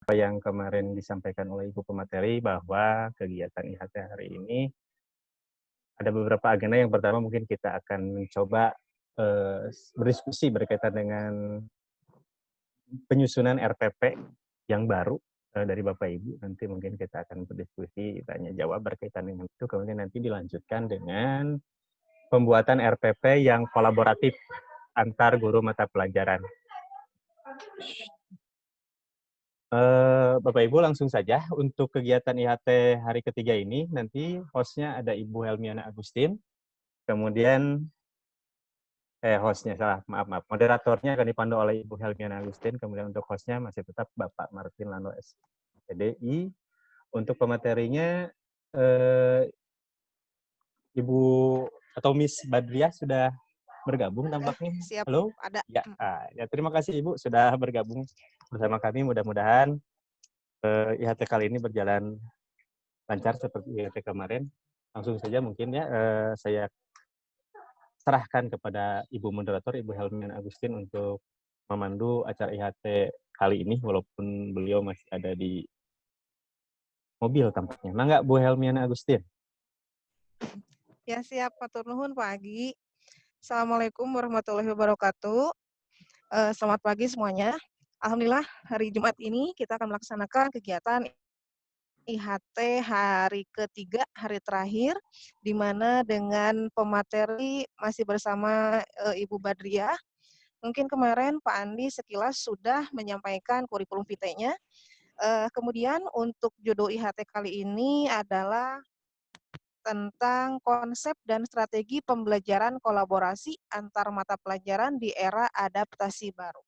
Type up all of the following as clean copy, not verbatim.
apa yang kemarin disampaikan oleh Ibu pemateri bahwa kegiatan IHT hari ini ada beberapa agenda. Yang pertama mungkin kita akan mencoba berdiskusi berkaitan dengan penyusunan RPP yang baru dari Bapak Ibu. Nanti mungkin kita akan berdiskusi, tanya jawab berkaitan dengan itu. Kemudian nanti dilanjutkan dengan pembuatan RPP yang kolaboratif antar guru mata pelajaran. Bapak Ibu langsung saja untuk kegiatan IHT hari ketiga ini. Nanti hostnya ada Ibu Helmiana Agustin, kemudian hostnya salah, maaf, moderatornya akan dipandu oleh Ibu Helmiana Agustin, kemudian untuk hostnya masih tetap Bapak Martin Lando SPDI. Untuk pematerinya Ibu atau Miss Badriah sudah bergabung tampaknya. Siap, Halo? ada. Ya, terima kasih Ibu sudah bergabung bersama kami. Mudah-mudahan IHT kali ini berjalan lancar seperti IHT kemarin. Langsung saja mungkin ya saya serahkan kepada Ibu Moderator, Ibu Helmiana Agustin untuk memandu acara IHT kali ini, walaupun beliau masih ada di mobil tampaknya. Mangga Bu Helmiana Agustin. Ya siap, matur nuhun Pak Agi. Assalamualaikum warahmatullahi wabarakatuh. Selamat pagi semuanya. Alhamdulillah hari Jumat ini kita akan melaksanakan kegiatan IHT hari ketiga, hari terakhir, di mana dengan pemateri masih bersama Ibu Badriah. Mungkin kemarin Pak Andi sekilas sudah menyampaikan kurikulum vitae-nya. Kemudian untuk judul IHT kali ini adalah tentang konsep dan strategi pembelajaran kolaborasi antar mata pelajaran di era adaptasi baru.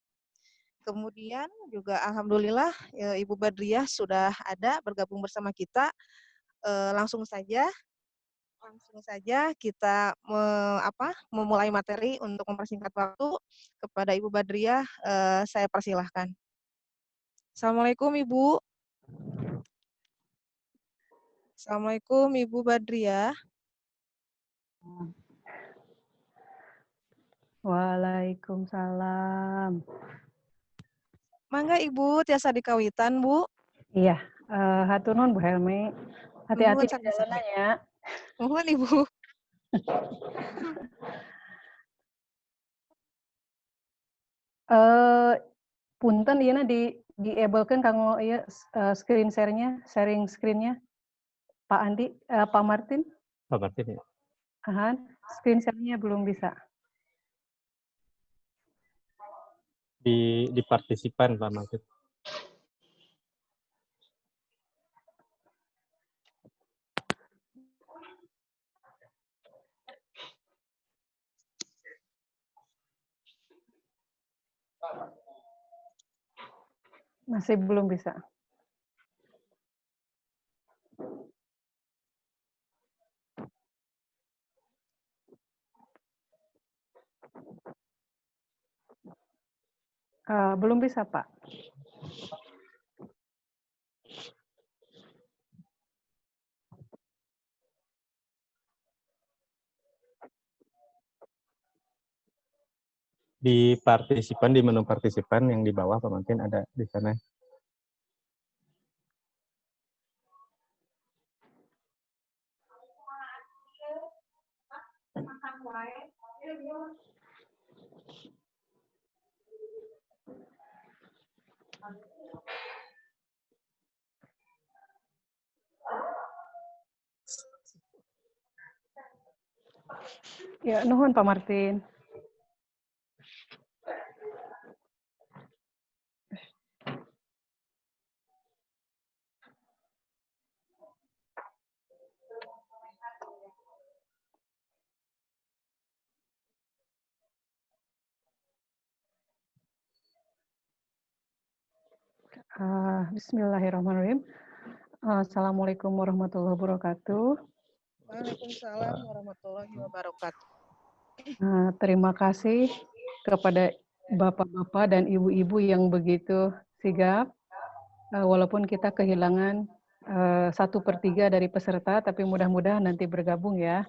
Kemudian juga alhamdulillah Ibu Badriah sudah ada bergabung bersama kita. Langsung saja kita memulai materi. Untuk mempersingkat waktu kepada Ibu Badriah, saya persilahkan. Assalamualaikum Ibu. Assalamualaikum Ibu Badriah. Waalaikumsalam. Mangga Ibu tiasa dikawitan Bu. Iya, hatur nuhun Bu Helmi. Hati-hati di jalanan ya. Mohon Ibu. Punten ieu di-ablekeun kanggo ieu screen share-nya, sharing screen-nya. Pak Andi, Pak Martin. Pak Martin ya. Screen share-nya belum bisa. Di partisipan Pak Martin. Masih belum bisa. Belum bisa, Pak. Di partisipan, di menu partisipan yang di bawah Pak Martin ada di sana. Ya, nuhun Pak Martin. Bismillahirrahmanirrahim. Assalamualaikum warahmatullahi wabarakatuh. Waalaikumsalam warahmatullahi wabarakatuh. Terima kasih kepada bapak-bapak dan ibu-ibu yang begitu sigap. Walaupun kita kehilangan 1/3 dari peserta, tapi mudah-mudahan nanti bergabung ya.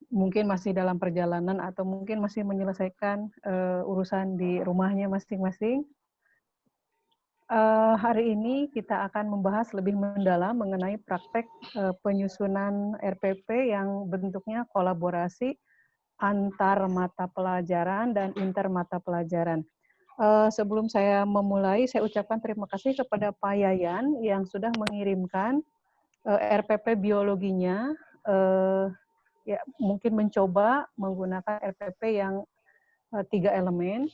Mungkin masih dalam perjalanan atau mungkin masih menyelesaikan urusan di rumahnya masing-masing. Hari ini kita akan membahas lebih mendalam mengenai praktek penyusunan RPP yang bentuknya kolaborasi antar mata pelajaran dan inter mata pelajaran. Sebelum saya memulai, saya ucapkan terima kasih kepada Pak Yayan yang sudah mengirimkan RPP biologinya. Ya, mungkin mencoba menggunakan RPP yang 3 elemen.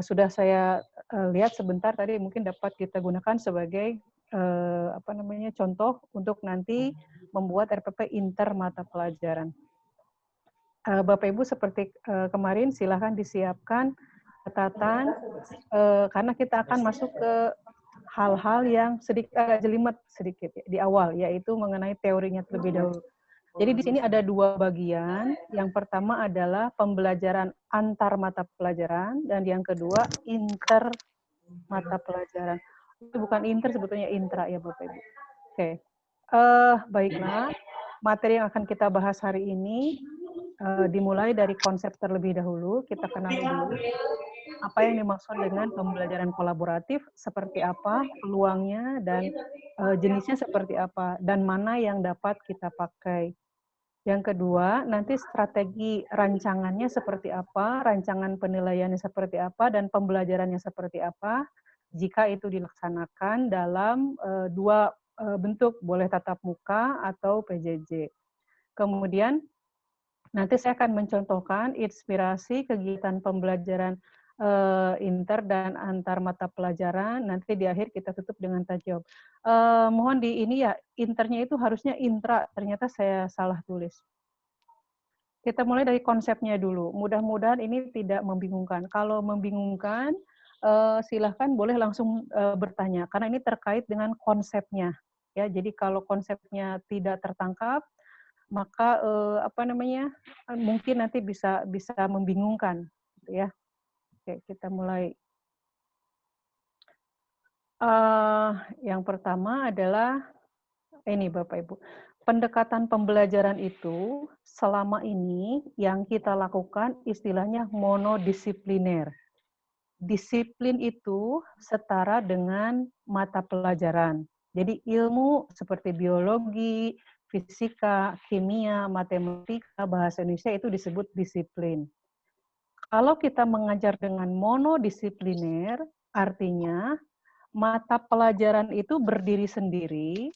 Sudah saya lihat sebentar tadi, mungkin dapat kita gunakan sebagai contoh untuk nanti membuat RPP inter mata pelajaran. Bapak Ibu seperti kemarin silahkan disiapkan catatan karena kita akan masuk ke hal-hal yang sedikit agak jelimet sedikit ya, di awal, yaitu mengenai teorinya terlebih dahulu. Jadi di sini ada 2 bagian. Yang pertama adalah pembelajaran antar mata pelajaran dan yang kedua inter mata pelajaran. Itu bukan inter, sebetulnya intra ya Bapak Ibu. Oke. Baiklah. Materi yang akan kita bahas hari ini dimulai dari konsep terlebih dahulu. Kita kenali dulu apa yang dimaksud dengan pembelajaran kolaboratif, seperti apa peluangnya dan jenisnya seperti apa dan mana yang dapat kita pakai. Yang kedua, nanti strategi rancangannya seperti apa, rancangan penilaiannya seperti apa, dan pembelajarannya seperti apa, jika itu dilaksanakan dalam 2 bentuk, boleh tatap muka atau PJJ. Kemudian, nanti saya akan mencontohkan inspirasi kegiatan pembelajaran inter dan antar mata pelajaran. Nanti di akhir kita tutup dengan tajawab. Mohon di ini ya, internya itu harusnya intra, ternyata saya salah tulis. Kita mulai dari konsepnya dulu. Mudah-mudahan ini tidak membingungkan. Kalau membingungkan, silahkan boleh langsung bertanya, karena ini terkait dengan konsepnya. Ya, jadi kalau konsepnya tidak tertangkap, maka mungkin nanti bisa membingungkan, gitu ya. Oke, kita mulai. Yang pertama adalah ini Bapak Ibu. Pendekatan pembelajaran itu selama ini yang kita lakukan istilahnya monodisipliner. Disiplin itu setara dengan mata pelajaran. Jadi ilmu seperti biologi, fisika, kimia, matematika, bahasa Indonesia itu disebut disiplin. Kalau kita mengajar dengan monodisipliner, artinya mata pelajaran itu berdiri sendiri,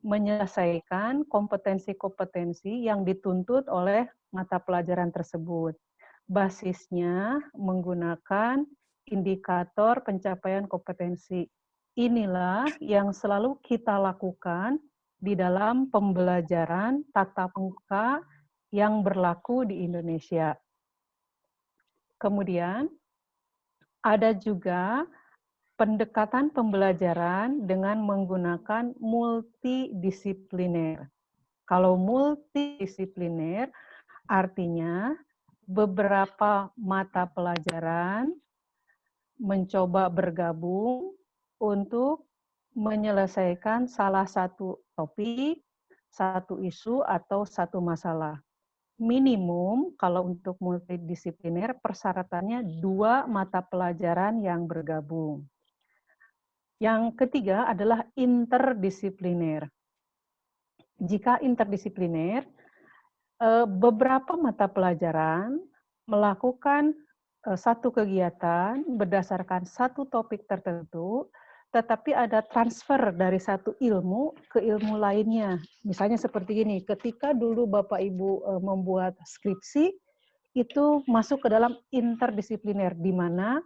menyelesaikan kompetensi-kompetensi yang dituntut oleh mata pelajaran tersebut. Basisnya menggunakan indikator pencapaian kompetensi. Inilah yang selalu kita lakukan di dalam pembelajaran tatap muka yang berlaku di Indonesia. Kemudian, ada juga pendekatan pembelajaran dengan menggunakan multidisipliner. Kalau multidisipliner, artinya beberapa mata pelajaran mencoba bergabung untuk menyelesaikan salah satu topik, satu isu, atau satu masalah. Minimum kalau untuk multidisipliner persyaratannya 2 mata pelajaran yang bergabung. Yang ketiga adalah interdisipliner. Jika interdisipliner, beberapa mata pelajaran melakukan satu kegiatan berdasarkan satu topik tertentu, tetapi ada transfer dari satu ilmu ke ilmu lainnya. Misalnya seperti ini, ketika dulu Bapak Ibu membuat skripsi, itu masuk ke dalam interdisipliner, di mana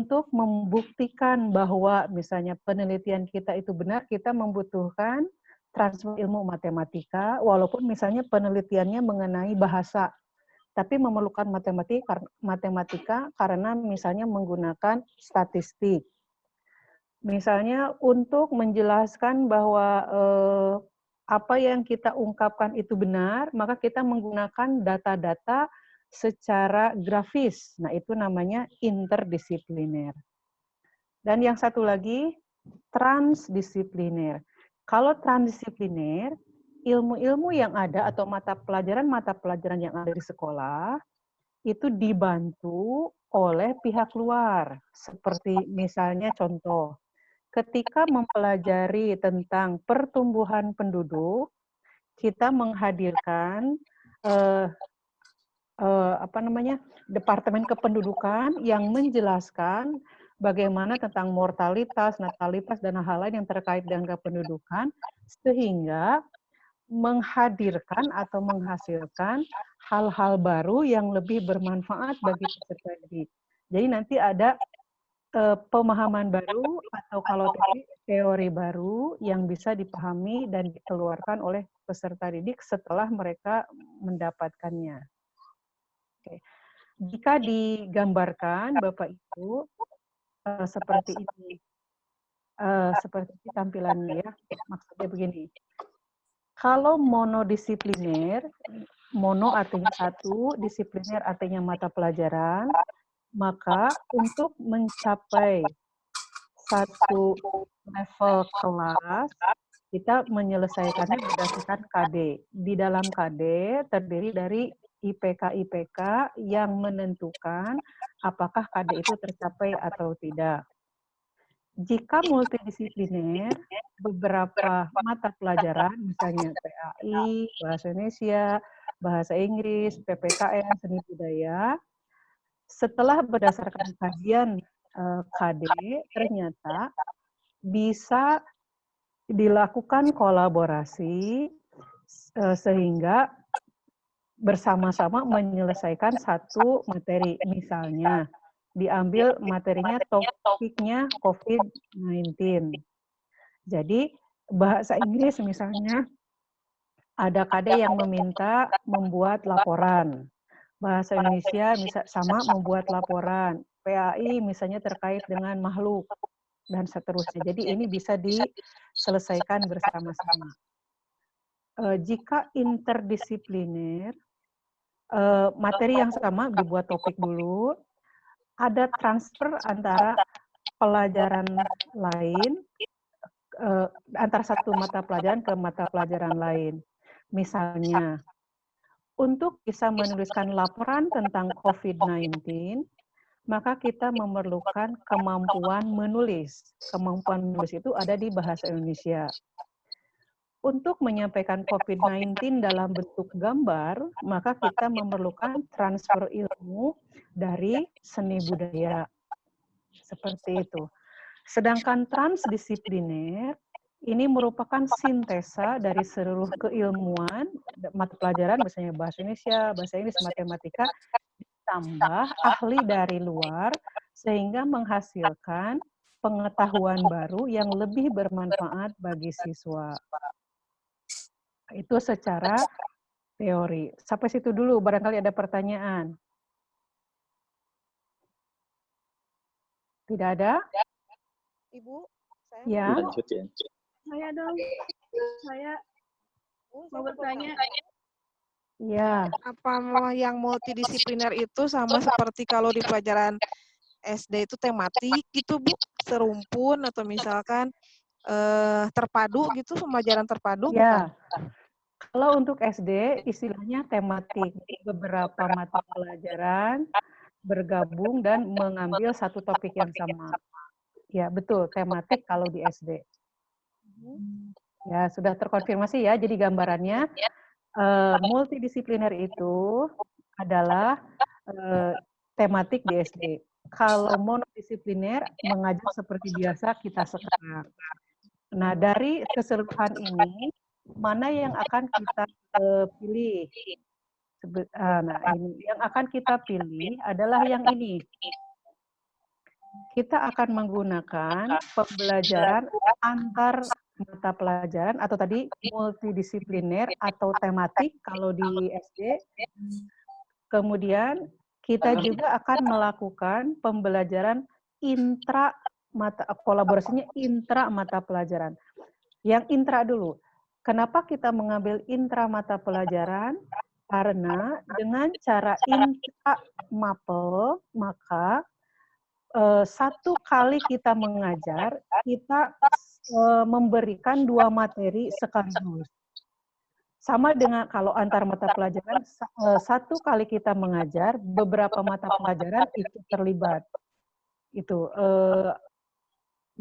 untuk membuktikan bahwa misalnya penelitian kita itu benar, kita membutuhkan transfer ilmu matematika, walaupun misalnya penelitiannya mengenai bahasa, tapi memerlukan matematika karena misalnya menggunakan statistik. Misalnya untuk menjelaskan bahwa apa yang kita ungkapkan itu benar, maka kita menggunakan data-data secara grafis. Nah, itu namanya interdisipliner. Dan yang satu lagi, transdisipliner. Kalau transdisipliner, ilmu-ilmu yang ada atau mata pelajaran yang ada di sekolah, itu dibantu oleh pihak luar. Seperti misalnya contoh, ketika mempelajari tentang pertumbuhan penduduk, kita menghadirkan Departemen Kependudukan yang menjelaskan bagaimana tentang mortalitas, natalitas, dan hal lain yang terkait dengan kependudukan, sehingga menghadirkan atau menghasilkan hal-hal baru yang lebih bermanfaat bagi peserta didik. Jadi nanti ada pemahaman baru atau kalau teori baru yang bisa dipahami dan dikeluarkan oleh peserta didik setelah mereka mendapatkannya. Oke. Jika digambarkan Bapak Ibu seperti ini, seperti tampilannya ya, maksudnya begini. Kalau monodisipliner, mono artinya satu, disipliner artinya mata pelajaran, maka untuk mencapai satu level kelas, kita menyelesaikannya berdasarkan KD. Di dalam KD terdiri dari IPK yang menentukan apakah KD itu tercapai atau tidak. Jika multidisipliner, beberapa mata pelajaran, misalnya PAI, Bahasa Indonesia, Bahasa Inggris, PPKN, Seni Budaya, setelah berdasarkan kajian KD, ternyata bisa dilakukan kolaborasi sehingga bersama-sama menyelesaikan satu materi. Misalnya, diambil materinya topiknya COVID-19. Jadi, bahasa Inggris misalnya, ada KD yang meminta membuat laporan. Bahasa Indonesia sama membuat laporan. PAI misalnya terkait dengan makhluk, dan seterusnya. Jadi ini bisa diselesaikan bersama-sama. Jika interdisipliner, materi yang sama dibuat topik dulu, ada transfer antara pelajaran lain, antara satu mata pelajaran ke mata pelajaran lain. Misalnya, untuk bisa menuliskan laporan tentang COVID-19, maka kita memerlukan kemampuan menulis. Kemampuan menulis itu ada di bahasa Indonesia. Untuk menyampaikan COVID-19 dalam bentuk gambar, maka kita memerlukan transfer ilmu dari seni budaya. Seperti itu. Sedangkan transdisipliner, ini merupakan sintesa dari seluruh keilmuan, mata pelajaran, misalnya bahasa Indonesia, bahasa Inggris, matematika, ditambah ahli dari luar, sehingga menghasilkan pengetahuan baru yang lebih bermanfaat bagi siswa. Itu secara teori. Sampai situ dulu, barangkali ada pertanyaan. Tidak ada? Ibu, saya Ya. Lanjut ya. Saya dong. Saya mau bertanya. Ya. apa yang multidisipliner itu sama seperti kalau di pelajaran SD itu tematik gitu Bu, serumpun atau misalkan terpadu gitu, pembelajaran terpadu bukan? Ya. Kalau untuk SD istilahnya tematik, beberapa mata pelajaran bergabung dan mengambil satu topik yang sama. Ya, betul, tematik kalau di SD. Ya, sudah terkonfirmasi ya. Jadi gambarannya multidisipliner itu adalah tematik di SD. Kalau monodisipliner mengajar seperti biasa kita sekarang. Nah, dari keseluruhan ini, mana yang akan kita pilih? Nah, ini yang akan kita pilih adalah yang ini. Kita akan menggunakan pembelajaran antar mata pelajaran atau tadi multidisipliner atau tematik kalau di SD. Kemudian kita juga akan melakukan pembelajaran kolaborasinya intra mata pelajaran. Yang intra dulu. Kenapa kita mengambil intra mata pelajaran? Karena dengan cara intra mapel, maka satu kali kita mengajar, kita memberikan dua materi sekaligus. Sama dengan kalau antar mata pelajaran, satu kali kita mengajar, beberapa mata pelajaran itu terlibat.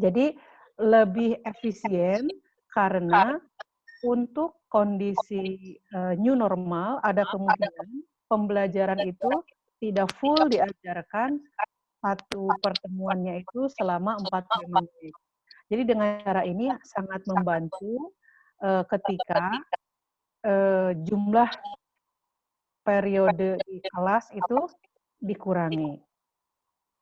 Jadi lebih efisien karena untuk kondisi new normal ada kemungkinan pembelajaran itu tidak full diajarkan satu pertemuannya itu selama 45 menit. Jadi dengan cara ini sangat membantu ketika jumlah periode di kelas itu dikurangi.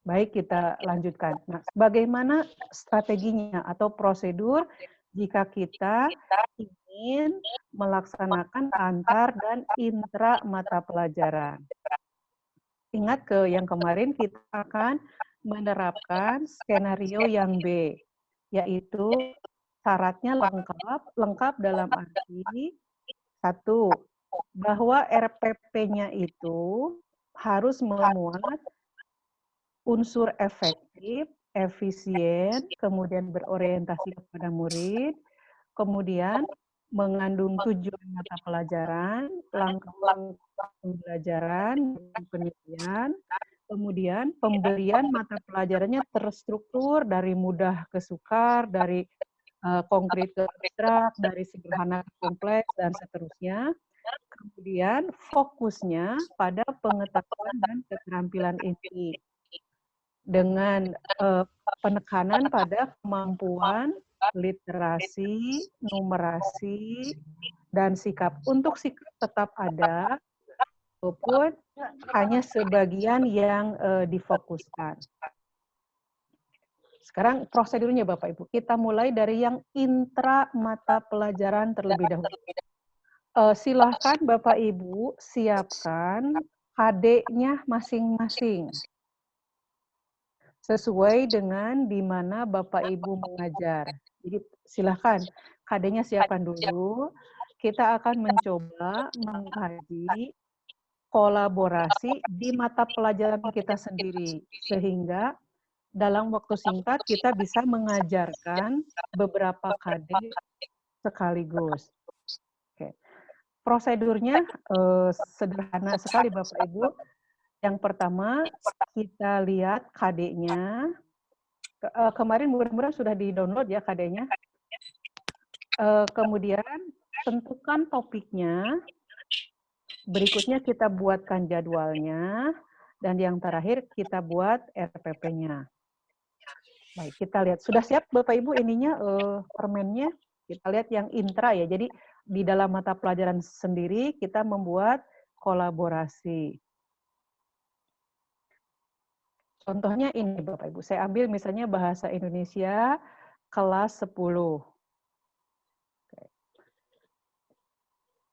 Baik, kita lanjutkan. Nah, bagaimana strateginya atau prosedur jika kita ingin melaksanakan antar dan intra mata pelajaran? Ingat ke yang kemarin kita akan menerapkan skenario yang B, yaitu syaratnya lengkap dalam arti satu, bahwa RPP-nya itu harus memuat unsur efektif, efisien, kemudian berorientasi kepada murid, kemudian mengandung tujuan mata pelajaran, langkah-langkah pembelajaran, penelitian, kemudian pemberian mata pelajarannya terstruktur dari mudah ke sukar, dari konkret ke abstrak, dari sederhana ke kompleks, dan seterusnya. Kemudian fokusnya pada pengetahuan dan keterampilan inti dengan penekanan pada kemampuan literasi, numerasi, dan sikap. Untuk sikap tetap ada, walaupun hanya sebagian yang difokuskan. Sekarang prosedurnya Bapak Ibu, kita mulai dari yang intra mata pelajaran terlebih dahulu. Silahkan Bapak Ibu siapkan KD-nya masing-masing. Sesuai dengan di mana Bapak Ibu mengajar. Jadi silahkan KD-nya siapkan dulu. Kita akan mencoba mengkaji kolaborasi di mata pelajaran kita sendiri. Sehingga dalam waktu singkat kita bisa mengajarkan beberapa KD sekaligus. Oke. Prosedurnya sederhana sekali Bapak Ibu. Yang pertama kita lihat KD-nya. Kemarin mudah-mudahan sudah di-download ya KD-nya. Kemudian tentukan topiknya. Berikutnya kita buatkan jadwalnya. Dan yang terakhir kita buat RPP-nya. Baik, kita lihat. Sudah siap Bapak Ibu ininya permennya? Kita lihat yang intra ya. Jadi di dalam mata pelajaran sendiri kita membuat kolaborasi. Contohnya ini Bapak Ibu. Saya ambil misalnya bahasa Indonesia kelas 10.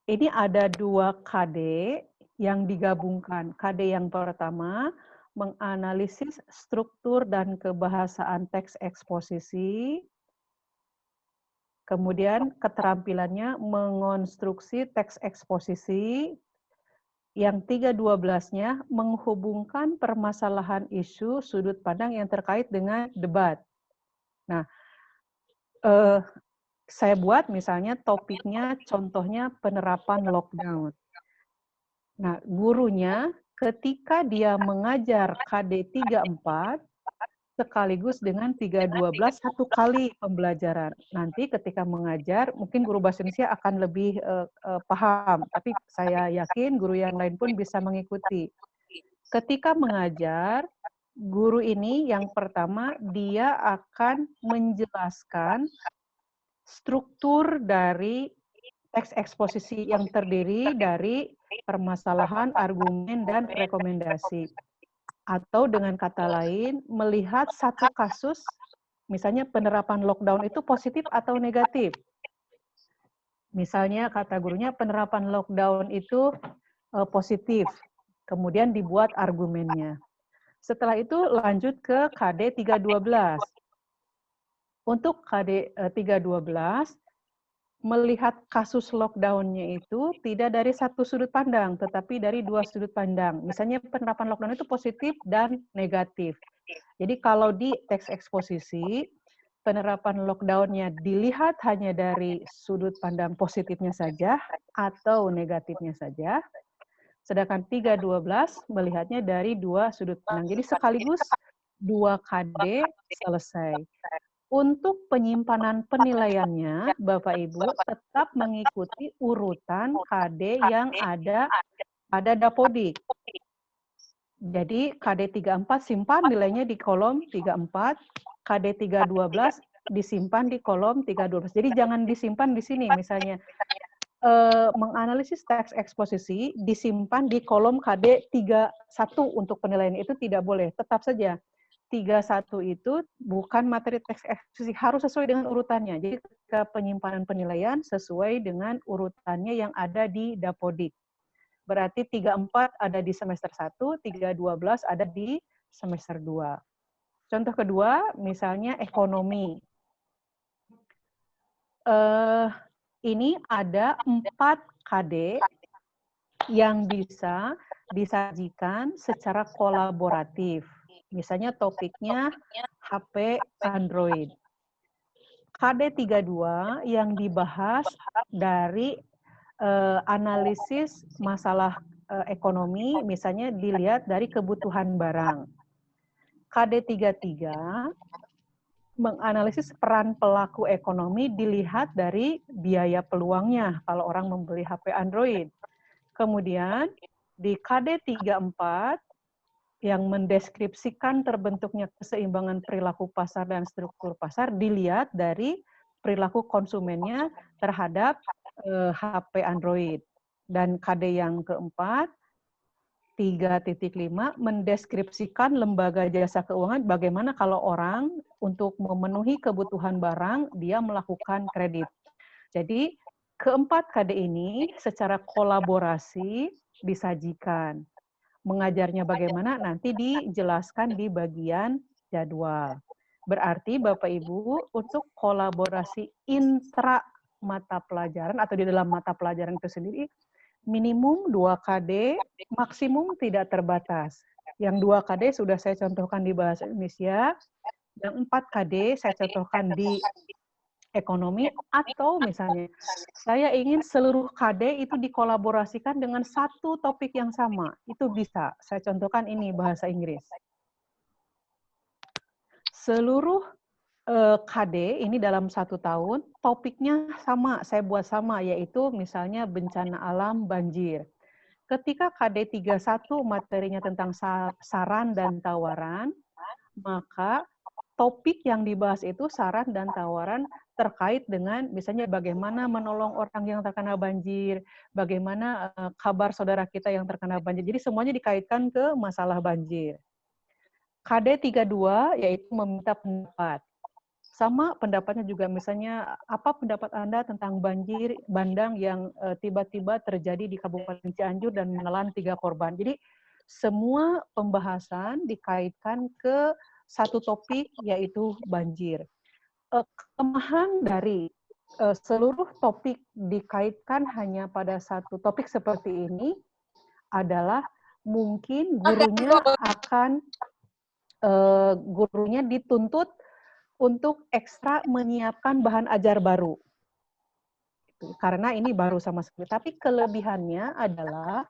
Ini ada 2 KD yang digabungkan. KD yang pertama menganalisis struktur dan kebahasaan teks eksposisi. Kemudian keterampilannya mengonstruksi teks eksposisi. Yang 3.12-nya menghubungkan permasalahan isu sudut pandang yang terkait dengan debat. Nah, saya buat misalnya topiknya, contohnya penerapan lockdown. Nah, gurunya ketika dia mengajar KD 34, sekaligus dengan 3.12 satu kali pembelajaran. Nanti ketika mengajar, mungkin guru bahasa Indonesia akan lebih paham, tapi saya yakin guru yang lain pun bisa mengikuti. Ketika mengajar, guru ini yang pertama, dia akan menjelaskan struktur dari teks eksposisi yang terdiri dari permasalahan, argumen, dan rekomendasi. Atau dengan kata lain, melihat satu kasus, misalnya penerapan lockdown itu positif atau negatif. Misalnya kata gurunya penerapan lockdown itu positif, kemudian dibuat argumennya. Setelah itu lanjut ke KD 3.12. Untuk KD 3.12, melihat kasus lockdown-nya itu tidak dari satu sudut pandang, tetapi dari 2 sudut pandang. Misalnya penerapan lockdown itu positif dan negatif. Jadi kalau di teks eksposisi, penerapan lockdown-nya dilihat hanya dari sudut pandang positifnya saja atau negatifnya saja, sedangkan 3.12 melihatnya dari dua sudut pandang. Jadi sekaligus 2 KD selesai. Untuk penyimpanan penilaiannya, Bapak Ibu tetap mengikuti urutan KD yang ada pada Dapodik. Jadi KD 34 simpan nilainya di kolom 34, KD 312 disimpan di kolom 312. Jadi jangan disimpan di sini misalnya menganalisis teks eksposisi disimpan di kolom KD 31 untuk penilaian itu tidak boleh. Tetap saja 31 itu bukan materi teks eksposisi, harus sesuai dengan urutannya. Jadi ketika penyimpanan penilaian sesuai dengan urutannya yang ada di Dapodik. Berarti 34 ada di semester 1, 3.12 ada di semester 2. Contoh kedua, misalnya ekonomi. Ini ada 4 KD yang bisa disajikan secara kolaboratif. Misalnya topiknya HP Android. KD 32 yang dibahas dari analisis masalah ekonomi, misalnya dilihat dari kebutuhan barang. KD 33 menganalisis peran pelaku ekonomi dilihat dari biaya peluangnya kalau orang membeli HP Android. Kemudian di KD 34 yang mendeskripsikan terbentuknya keseimbangan perilaku pasar dan struktur pasar dilihat dari perilaku konsumennya terhadap HP Android. Dan KD yang keempat, 3.5, mendeskripsikan lembaga jasa keuangan bagaimana kalau orang untuk memenuhi kebutuhan barang, dia melakukan kredit. Jadi, keempat KD ini secara kolaborasi disajikan. Mengajarnya bagaimana nanti dijelaskan di bagian jadwal. Berarti Bapak Ibu untuk kolaborasi intra mata pelajaran atau di dalam mata pelajaran itu sendiri minimum 2 KD, maksimum tidak terbatas. Yang 2 KD sudah saya contohkan di bahasa Indonesia, yang 4 KD saya contohkan di ekonomi, atau misalnya saya ingin seluruh KD itu dikolaborasikan dengan satu topik yang sama. Itu bisa. Saya contohkan ini bahasa Inggris. Seluruh KD ini dalam 1 tahun, topiknya sama, saya buat sama, yaitu misalnya bencana alam, banjir. Ketika KD 31 materinya tentang saran dan tawaran, maka topik yang dibahas itu saran dan tawaran terkait dengan misalnya bagaimana menolong orang yang terkena banjir, bagaimana kabar saudara kita yang terkena banjir. Jadi semuanya dikaitkan ke masalah banjir. KD 32 yaitu meminta pendapat. Sama pendapatnya juga misalnya apa pendapat Anda tentang banjir bandang yang tiba-tiba terjadi di Kabupaten Cianjur dan menelan 3 korban. Jadi semua pembahasan dikaitkan ke satu topik yaitu banjir. Kelemahan dari seluruh topik dikaitkan hanya pada satu topik seperti ini adalah mungkin gurunya dituntut untuk ekstra menyiapkan bahan ajar baru. Karena ini baru sama sekali. Tapi kelebihannya adalah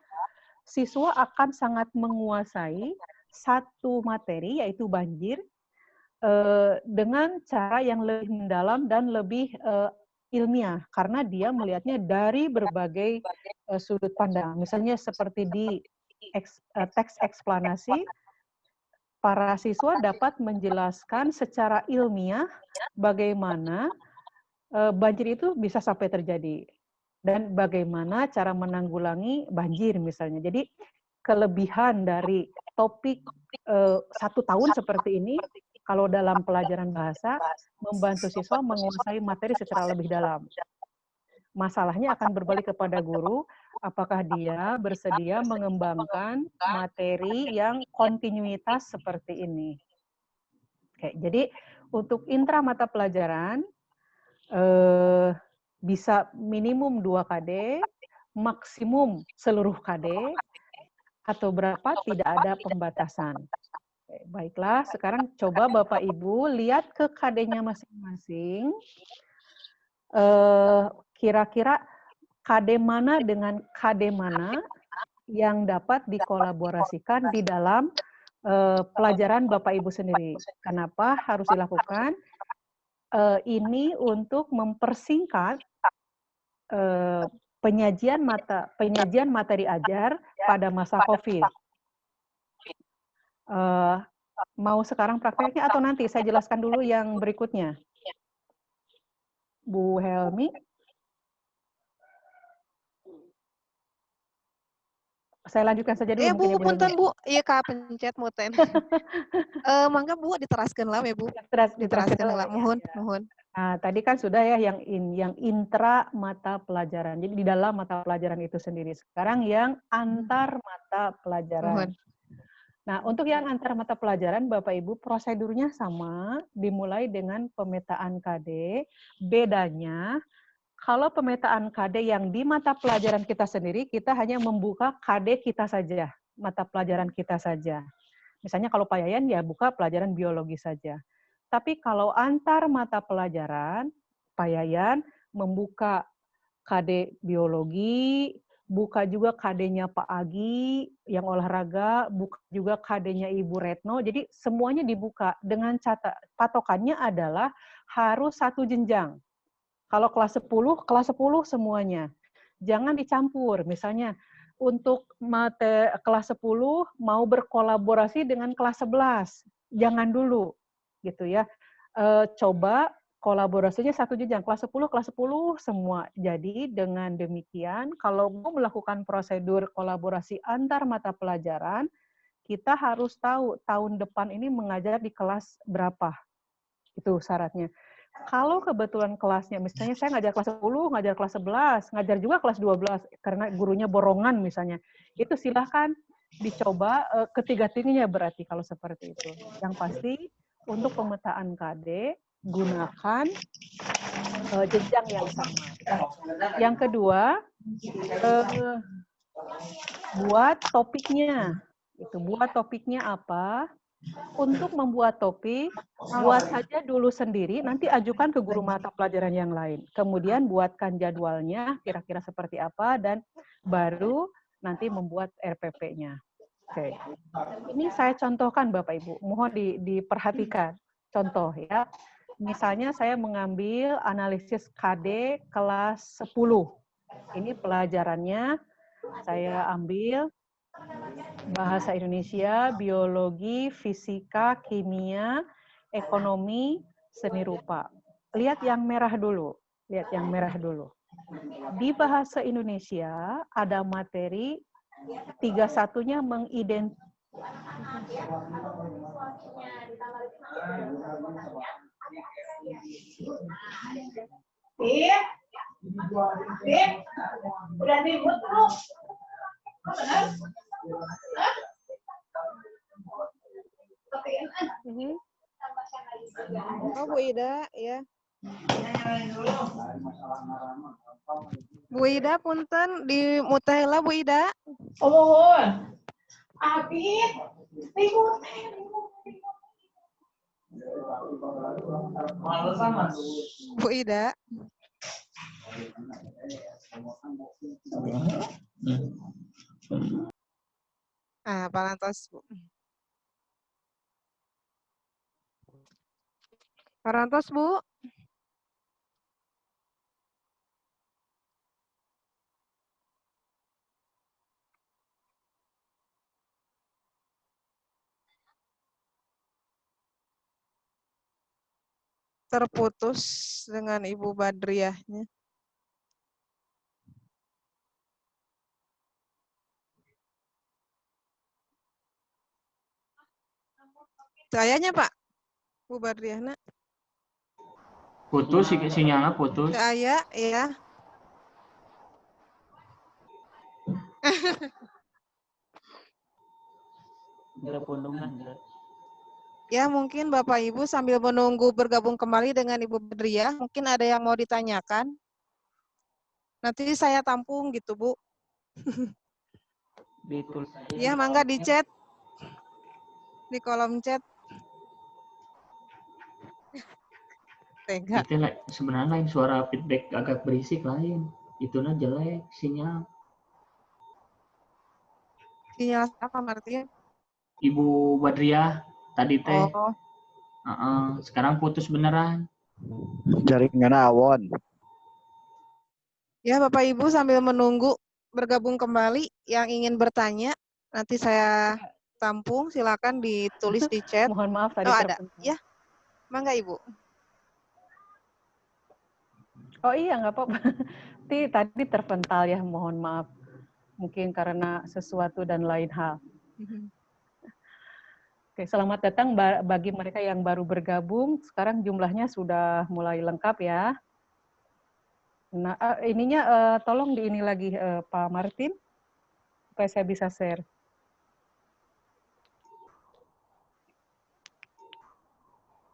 siswa akan sangat menguasai satu materi, yaitu banjir, dengan cara yang lebih mendalam dan lebih ilmiah. Karena dia melihatnya dari berbagai sudut pandang. Misalnya seperti di teks eksplanasi, para siswa dapat menjelaskan secara ilmiah bagaimana banjir itu bisa sampai terjadi dan bagaimana cara menanggulangi banjir misalnya. Jadi kelebihan dari topik 1 tahun seperti ini, kalau dalam pelajaran bahasa, membantu siswa menguasai materi secara lebih dalam. Masalahnya akan berbalik kepada guru, apakah dia bersedia mengembangkan materi yang kontinuitas seperti ini. Oke, jadi untuk intra mata pelajaran bisa minimum 2 KD, maksimum seluruh KD, atau berapa tidak ada pembatasan. Baiklah, sekarang coba Bapak Ibu lihat ke KD-nya masing-masing. Kira-kira KD mana dengan KD mana yang dapat dikolaborasikan di dalam pelajaran Bapak Ibu sendiri. Kenapa harus dilakukan? Ini untuk mempersingkat penyajian materi ajar pada masa COVID. Mau sekarang prakteknya atau nanti? Saya jelaskan dulu yang berikutnya. Bu Helmi. Saya lanjutkan saja dulu. Bu, punten Bu. Iya Kak, pencet muten. Mangga Bu, diteraskan lah ya Bu. Diteraskan lah, mohon. Nah, tadi kan sudah ya yang intra mata pelajaran. Jadi di dalam mata pelajaran itu sendiri. Sekarang yang antar mata pelajaran. Mohon. Nah, untuk yang antar mata pelajaran, Bapak Ibu, prosedurnya sama, dimulai dengan pemetaan KD. Bedanya, kalau pemetaan KD yang di mata pelajaran kita sendiri, kita hanya membuka KD kita saja, mata pelajaran kita saja. Misalnya kalau Pak Yayan, ya buka pelajaran biologi saja. Tapi kalau antar mata pelajaran, Pak Yayan membuka KD biologi, buka juga KD-nya Pak Agi yang olahraga, buka juga KD-nya Ibu Retno. Jadi semuanya dibuka dengan patokannya adalah harus satu jenjang. Kalau kelas 10 semuanya. Jangan dicampur. Misalnya untuk kelas 10 mau berkolaborasi dengan kelas 11. Jangan dulu gitu ya. Coba kolaborasinya satu jenjang, kelas 10 semua. Jadi dengan demikian, kalau mau melakukan prosedur kolaborasi antar mata pelajaran, kita harus tahu tahun depan ini mengajar di kelas berapa. Itu syaratnya. Kalau kebetulan kelasnya, misalnya saya ngajar kelas 10, ngajar kelas 11, ngajar juga kelas 12, karena gurunya borongan misalnya, itu silahkan dicoba ketiga-tiganya berarti kalau seperti itu. Yang pasti, untuk pemetaan KD, gunakan jenjang yang sama. Yang kedua, buat topiknya. Buat topiknya apa? Untuk membuat topik, buat saja dulu sendiri, nanti ajukan ke guru mata pelajaran yang lain. Kemudian buatkan jadwalnya, kira-kira seperti apa, dan baru nanti membuat RPP-nya. Oke. Ini saya contohkan Bapak Ibu, mohon diperhatikan. Contoh ya, misalnya saya mengambil analisis KD kelas 10. Ini pelajarannya saya ambil bahasa Indonesia, biologi, fisika, kimia, ekonomi, seni rupa. Lihat yang merah dulu. Lihat yang merah dulu. Di bahasa Indonesia ada materi 31-nya mengidentifikasi. Udah ribut lu. Oh Bu Ida, ya. Bu Ida, punten di mutahela Bu Ida. Oh mohon. Abis, ribut. Bu Ida. Parantos Bu. Parantos Bu. Terputus dengan Ibu Badriahnya. Sayanya Pak, Bu Badriahna. Putus, sinyalnya putus. Saya, ya. Ya, mungkin Bapak Ibu sambil menunggu bergabung kembali dengan Ibu Badriah, mungkin ada yang mau ditanyakan. Nanti saya tampung gitu, Bu. Ya, mangga di chat di kolom chat. Tega. Itu sebenarnya lain suara feedback agak berisik lain. Itunya jelek sinyal. Sinyal apa Martin? Ibu Badriah tadi teh. Oh, Sekarang putus beneran. Jaringan awon. ya Bapak Ibu sambil menunggu bergabung kembali yang ingin bertanya, nanti saya tampung, silakan ditulis di chat. Mohon maaf tadi Oh, ada. terpental. Ya, mangga Ibu. Oh iya, nggak apa-apa. Tadi terpental ya, mohon maaf. Mungkin karena sesuatu dan lain hal. Oke, selamat datang bagi mereka yang baru bergabung. Sekarang jumlahnya sudah mulai lengkap ya. Nah, tolong di ini lagi Pak Martin, supaya saya bisa share.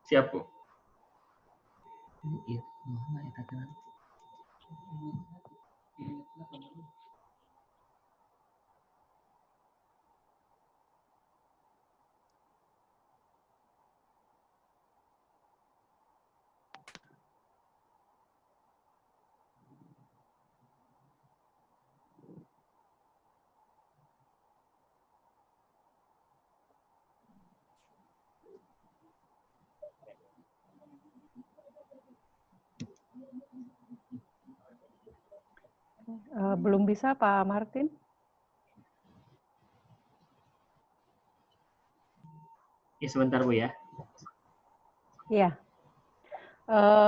Siap, Bu. Iya, mana ya tadi? Belum bisa Pak Martin? Ya sebentar Bu ya. Iya.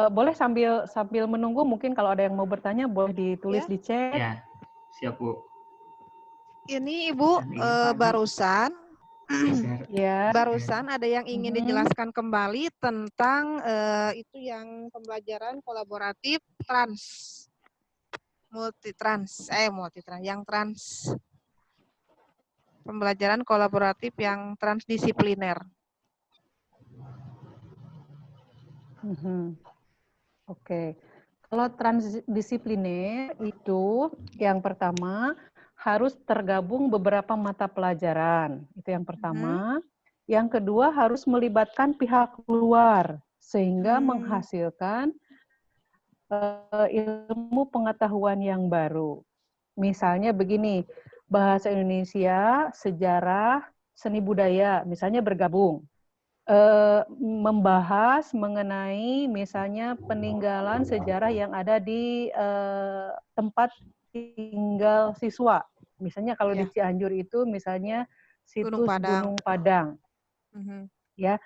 Boleh sambil menunggu, mungkin kalau ada yang mau bertanya boleh ditulis Ya. di chat. Ya, siap Bu. Ini Ibu barusan Ya. barusan ada yang ingin dijelaskan kembali tentang itu yang pembelajaran kolaboratif yang trans. Pembelajaran kolaboratif yang transdisipliner. Oke. Kalau transdisipliner itu yang pertama harus tergabung beberapa mata pelajaran. Itu yang pertama. Yang kedua harus melibatkan pihak luar sehingga menghasilkan ilmu pengetahuan yang baru. Misalnya begini, bahasa Indonesia, sejarah, seni budaya, misalnya bergabung. Membahas mengenai misalnya peninggalan sejarah yang ada di tempat tinggal siswa. Misalnya kalau di Cianjur itu misalnya situs Gunung Padang. Ya,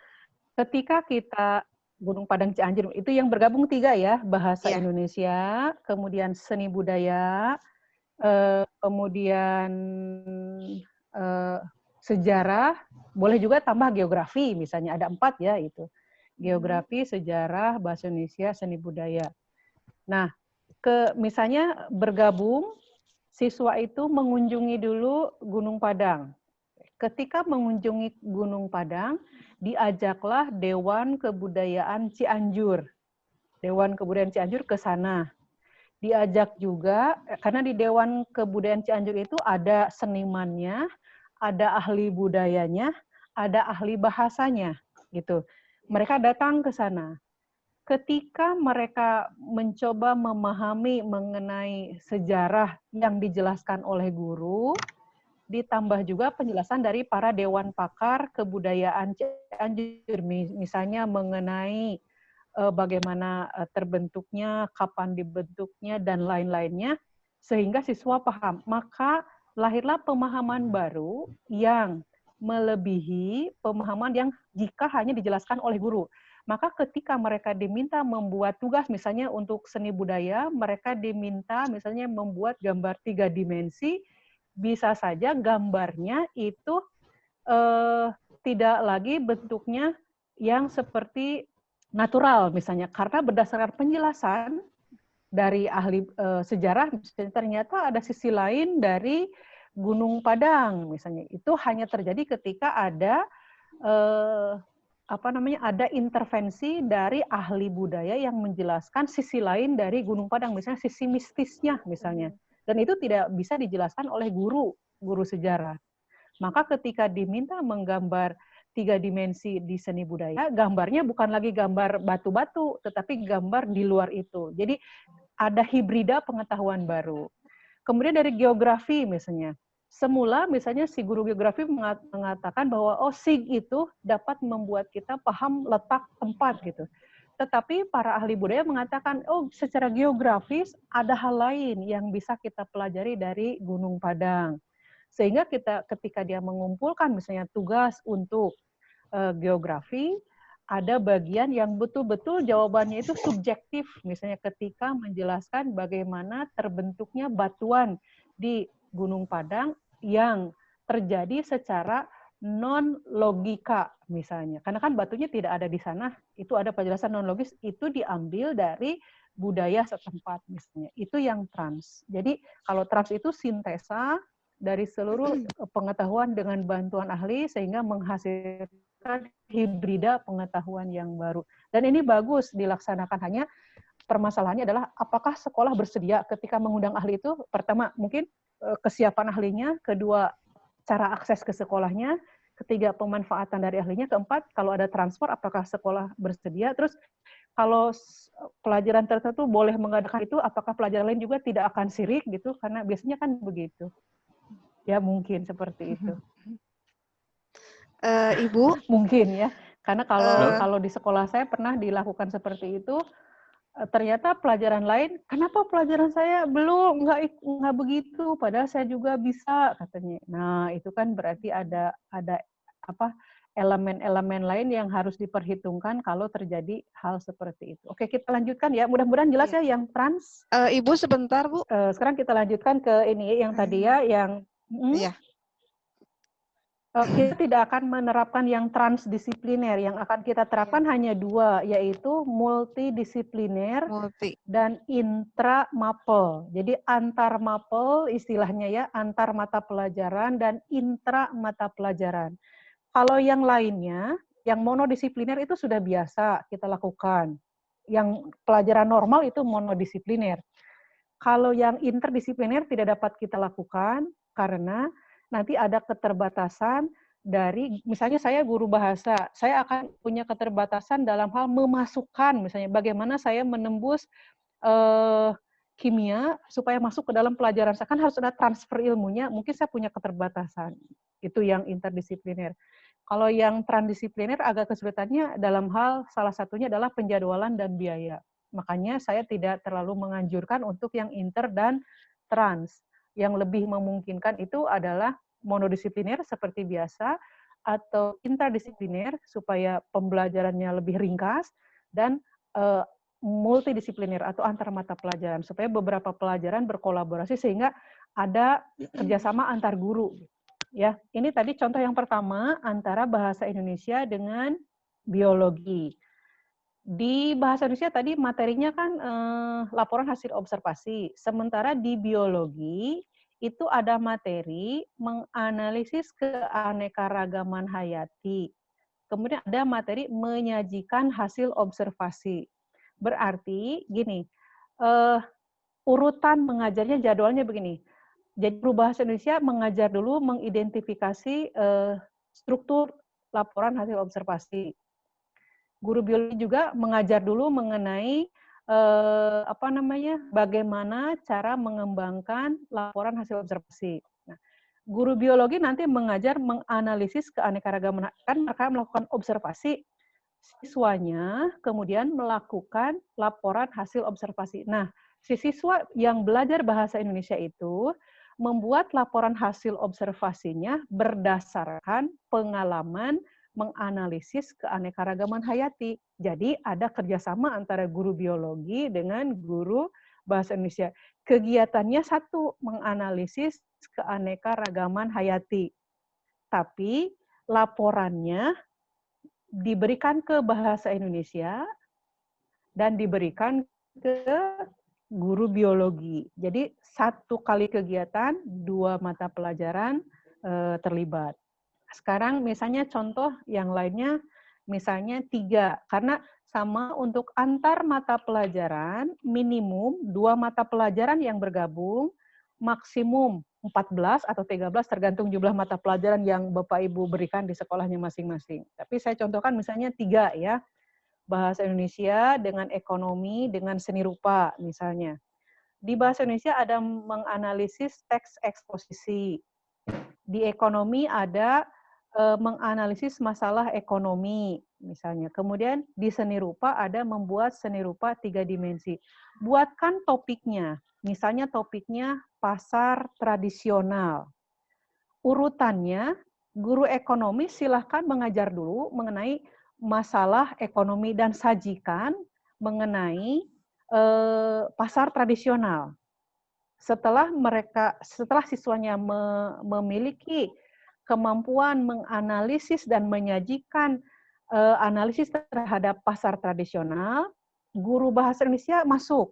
ketika kita Gunung Padang Cianjur itu yang bergabung 3 ya, bahasa Indonesia, kemudian seni budaya, kemudian sejarah, boleh juga tambah geografi, misalnya ada 4 ya itu. Geografi, sejarah, bahasa Indonesia, seni budaya. Nah, misalnya bergabung, siswa itu mengunjungi dulu Gunung Padang. Ketika mengunjungi Gunung Padang, diajaklah Dewan Kebudayaan Cianjur. Dewan Kebudayaan Cianjur ke sana. Diajak juga, karena di Dewan Kebudayaan Cianjur itu ada senimannya, ada ahli budayanya, ada ahli bahasanya, gitu. Mereka datang ke sana. Ketika mereka mencoba memahami mengenai sejarah yang dijelaskan oleh guru, ditambah juga penjelasan dari para dewan pakar kebudayaan Cianjur, misalnya mengenai bagaimana terbentuknya, kapan dibentuknya, dan lain-lainnya, sehingga siswa paham. Maka lahirlah pemahaman baru yang melebihi pemahaman yang jika hanya dijelaskan oleh guru. Maka ketika mereka diminta membuat tugas, misalnya untuk seni budaya, mereka diminta misalnya membuat gambar 3 dimensi, bisa saja gambarnya itu tidak lagi bentuknya yang seperti natural misalnya, karena berdasarkan penjelasan dari ahli sejarah ternyata ada sisi lain dari Gunung Padang misalnya. Itu hanya terjadi ketika ada ada intervensi dari ahli budaya yang menjelaskan sisi lain dari Gunung Padang, misalnya sisi mistisnya misalnya. Dan itu tidak bisa dijelaskan oleh guru sejarah. Maka ketika diminta menggambar 3 dimensi di seni budaya, gambarnya bukan lagi gambar batu-batu, tetapi gambar di luar itu. Jadi ada hibrida pengetahuan baru. Kemudian dari geografi misalnya. Semula misalnya si guru geografi mengatakan bahwa sig itu dapat membuat kita paham letak tempat gitu. Tetapi para ahli budaya mengatakan, secara geografis ada hal lain yang bisa kita pelajari dari Gunung Padang. Sehingga ketika dia mengumpulkan misalnya tugas untuk geografi, ada bagian yang betul-betul jawabannya itu subjektif, misalnya ketika menjelaskan bagaimana terbentuknya batuan di Gunung Padang yang terjadi secara non-logika misalnya. Karena kan batunya tidak ada di sana, itu ada penjelasan non-logis, itu diambil dari budaya setempat misalnya. Itu yang trans. Jadi kalau trans itu sintesa dari seluruh pengetahuan dengan bantuan ahli sehingga menghasilkan hibrida pengetahuan yang baru. Dan ini bagus dilaksanakan, hanya permasalahannya adalah apakah sekolah bersedia ketika mengundang ahli itu, pertama mungkin kesiapan ahlinya, kedua cara akses ke sekolahnya, ketiga pemanfaatan dari ahlinya, keempat kalau ada transfer apakah sekolah bersedia, terus kalau pelajaran tertentu boleh mengadakan itu, apakah pelajaran lain juga tidak akan sirik gitu, karena biasanya kan begitu. Ya mungkin seperti itu. Ibu? Mungkin ya, karena kalau di sekolah saya pernah dilakukan seperti itu, ternyata pelajaran lain, kenapa pelajaran saya belum, nggak begitu, padahal saya juga bisa katanya. Nah itu kan berarti ada apa elemen-elemen lain yang harus diperhitungkan kalau terjadi hal seperti itu. Oke, kita lanjutkan ya. Mudah-mudahan jelas ya yang trans. Ibu sebentar, Bu. Sekarang kita lanjutkan ke ini yang tadi ya, yang Iya. kita tidak akan menerapkan yang transdisipliner. Yang akan kita terapkan hanya 2, yaitu multidisipliner dan intramapel. Jadi antar mapel istilahnya ya, antar mata pelajaran dan intra mata pelajaran. Kalau yang lainnya, yang monodisipliner itu sudah biasa kita lakukan. Yang pelajaran normal itu monodisipliner. Kalau yang interdisipliner tidak dapat kita lakukan karena nanti ada keterbatasan dari, misalnya saya guru bahasa, saya akan punya keterbatasan dalam hal memasukkan, misalnya bagaimana saya menembus kimia supaya masuk ke dalam pelajaran saya, kan harus ada transfer ilmunya, mungkin saya punya keterbatasan. Itu yang interdisipliner. Kalau yang transdisipliner agak kesulitannya dalam hal, salah satunya adalah penjadwalan dan biaya. Makanya saya tidak terlalu menganjurkan untuk yang inter dan trans. Yang lebih memungkinkan itu adalah monodisipliner seperti biasa, atau interdisipliner supaya pembelajarannya lebih ringkas, dan multidisipliner atau antar mata pelajaran, supaya beberapa pelajaran berkolaborasi sehingga ada kerjasama antar guru. Ya, ini tadi contoh yang pertama antara bahasa Indonesia dengan biologi. Di bahasa Indonesia tadi materinya kan laporan hasil observasi. Sementara di biologi itu ada materi menganalisis keanekaragaman hayati. Kemudian ada materi menyajikan hasil observasi. Berarti gini, urutan mengajarnya jadwalnya begini. Jadi guru bahasa Indonesia mengajar dulu mengidentifikasi struktur laporan hasil observasi. Guru biologi juga mengajar dulu mengenai bagaimana cara mengembangkan laporan hasil observasi. Nah, guru biologi nanti mengajar menganalisis keanekaragaman, kan mereka melakukan observasi, siswanya kemudian melakukan laporan hasil observasi. Nah, si siswa yang belajar bahasa Indonesia itu membuat laporan hasil observasinya berdasarkan pengalaman menganalisis keanekaragaman hayati. Jadi ada kerjasama antara guru biologi dengan guru bahasa Indonesia. Kegiatannya satu, menganalisis keanekaragaman hayati. Tapi laporannya diberikan ke bahasa Indonesia dan diberikan ke guru biologi. Jadi 1 kali kegiatan, 2 mata pelajaran terlibat. Sekarang misalnya contoh yang lainnya, misalnya 3, karena sama untuk antar mata pelajaran, minimum 2 mata pelajaran yang bergabung, maksimum 14 atau 13 tergantung jumlah mata pelajaran yang Bapak Ibu berikan di sekolahnya masing-masing. Tapi saya contohkan misalnya 3 ya. Bahasa Indonesia dengan ekonomi dengan seni rupa misalnya. Di bahasa Indonesia ada menganalisis teks eksposisi. Di ekonomi ada menganalisis masalah ekonomi misalnya. Kemudian di seni rupa ada membuat seni rupa 3 dimensi. Buatkan topiknya. Misalnya topiknya pasar tradisional. Urutannya, guru ekonomi silahkan mengajar dulu mengenai masalah ekonomi dan sajikan mengenai pasar tradisional. Setelah siswanya memiliki kemampuan menganalisis dan menyajikan analisis terhadap pasar tradisional, guru bahasa Indonesia masuk.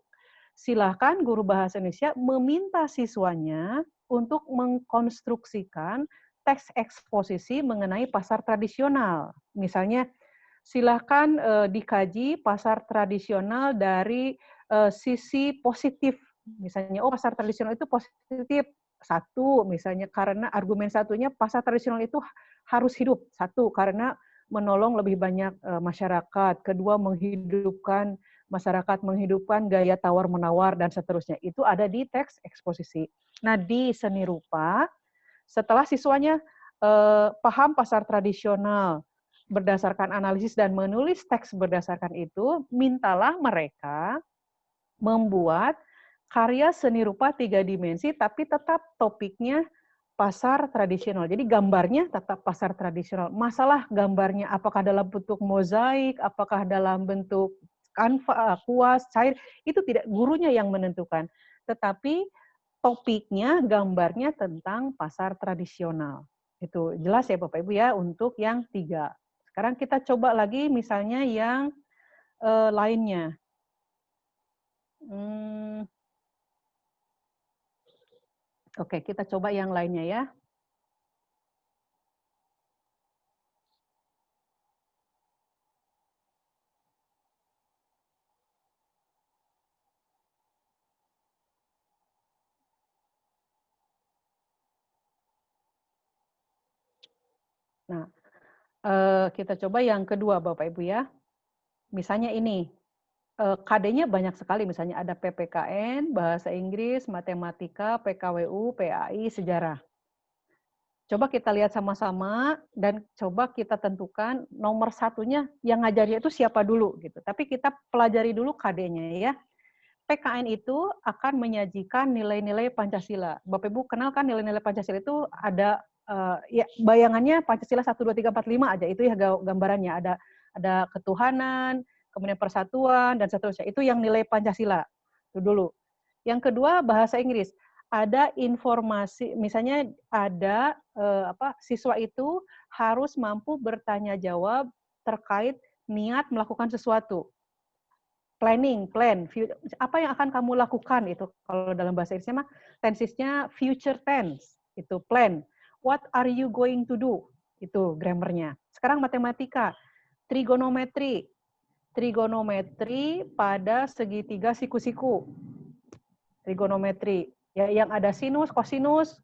Silakan guru bahasa Indonesia meminta siswanya untuk mengkonstruksikan teks eksposisi mengenai pasar tradisional. Misalnya, silakan dikaji pasar tradisional dari sisi positif. Misalnya, oh pasar tradisional itu positif. 1, misalnya karena argumen satunya pasar tradisional itu harus hidup. 1, karena menolong lebih banyak masyarakat. 2, menghidupkan masyarakat, menghidupkan gaya tawar-menawar, dan seterusnya. Itu ada di teks eksposisi. Nah, di seni rupa, setelah siswanya paham pasar tradisional berdasarkan analisis dan menulis teks berdasarkan itu, mintalah mereka membuat karya seni rupa 3 dimensi, tapi tetap topiknya pasar tradisional. Jadi gambarnya tetap pasar tradisional. Masalah gambarnya apakah dalam bentuk mozaik, apakah dalam bentuk kanvas, kuas, cair, itu tidak gurunya yang menentukan. Tetapi topiknya, gambarnya tentang pasar tradisional. Itu jelas ya Bapak Ibu ya untuk yang 3. Sekarang kita coba lagi misalnya yang lainnya. Oke, kita coba yang lainnya ya. Nah, kita coba yang kedua Bapak Ibu ya. Misalnya ini, KD-nya banyak sekali, misalnya ada PPKN, Bahasa Inggris, Matematika, PKWU, PAI, Sejarah. Coba kita lihat sama-sama dan coba kita tentukan nomor 1-nya yang ngajarnya itu siapa dulu gitu. Tapi kita pelajari dulu KD-nya ya. PKN itu akan menyajikan nilai-nilai Pancasila. Bapak Ibu kenal kan nilai-nilai Pancasila itu ada ya bayangannya Pancasila 1 2 3 4 5 aja itu ya gambarannya, ada ketuhanan, kemudian persatuan dan seterusnya. Itu yang nilai Pancasila. Itu dulu. Yang kedua bahasa Inggris. Ada informasi misalnya ada siswa itu harus mampu bertanya jawab terkait niat melakukan sesuatu. Planning, plan, apa yang akan kamu lakukan itu kalau dalam bahasa Inggrisnya mah tensesnya future tense, itu plan. What are you going to do? Itu grammarnya. Sekarang matematika, trigonometri. Trigonometri pada segitiga siku-siku. Trigonometri, ya yang ada sinus, kosinus,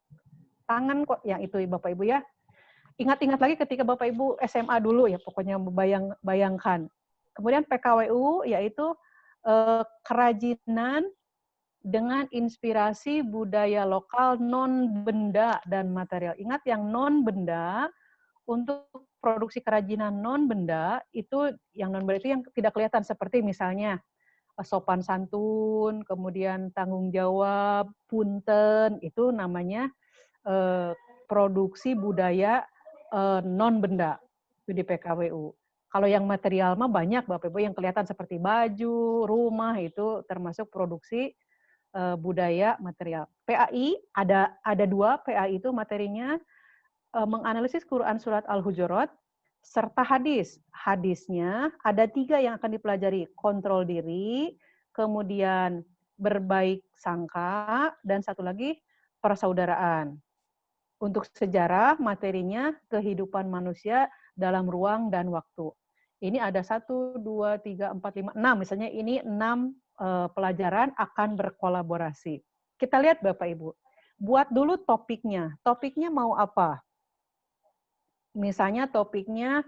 tangan kok, yang itu Bapak Ibu ya. Ingat-ingat lagi ketika Bapak Ibu SMA dulu ya, pokoknya bayangkan. Kemudian PKWU yaitu kerajinan dengan inspirasi budaya lokal non-benda dan material. Ingat yang non-benda, untuk produksi kerajinan non-benda, itu yang non-benda itu yang tidak kelihatan, seperti misalnya sopan santun, kemudian tanggung jawab, punten, itu namanya produksi budaya non-benda, itu di PKWU. Kalau yang material mah banyak Bapak Ibu yang kelihatan seperti baju, rumah, itu termasuk produksi budaya material. PAI ada 2, PAI itu materinya menganalisis Quran surat Al-Hujurat serta hadis. Hadisnya ada 3 yang akan dipelajari, kontrol diri, kemudian berbaik sangka, dan satu lagi persaudaraan. Untuk sejarah, materinya kehidupan manusia dalam ruang dan waktu. Ini ada 1, 2, 3, 4, 5, 6. Misalnya ini 6 pelajaran akan berkolaborasi. Kita lihat Bapak Ibu. buat dulu topiknya. Topiknya mau apa? Misalnya topiknya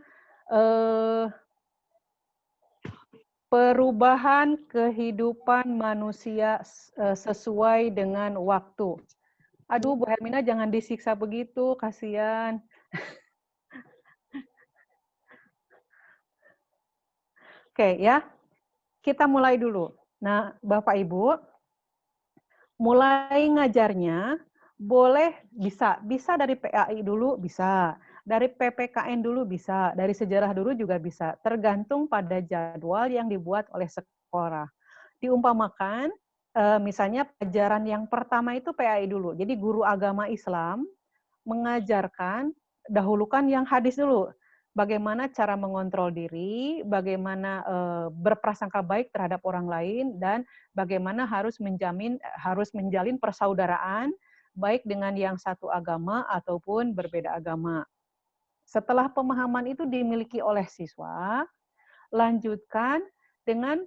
perubahan kehidupan manusia sesuai dengan waktu. Aduh, Bu Hermina jangan disiksa begitu, kasihan. Oke ya, kita mulai dulu. Nah, Bapak Ibu, mulai ngajarnya boleh bisa dari PAI dulu bisa, dari PPKN dulu bisa, dari sejarah dulu juga bisa, tergantung pada jadwal yang dibuat oleh sekolah. Diumpamakan, misalnya pelajaran yang pertama itu PAI dulu. Jadi guru agama Islam mengajarkan, dahulukan yang hadis dulu. Bagaimana cara mengontrol diri, bagaimana berprasangka baik terhadap orang lain, dan bagaimana harus menjalin persaudaraan baik dengan yang satu agama ataupun berbeda agama. Setelah pemahaman itu dimiliki oleh siswa, lanjutkan dengan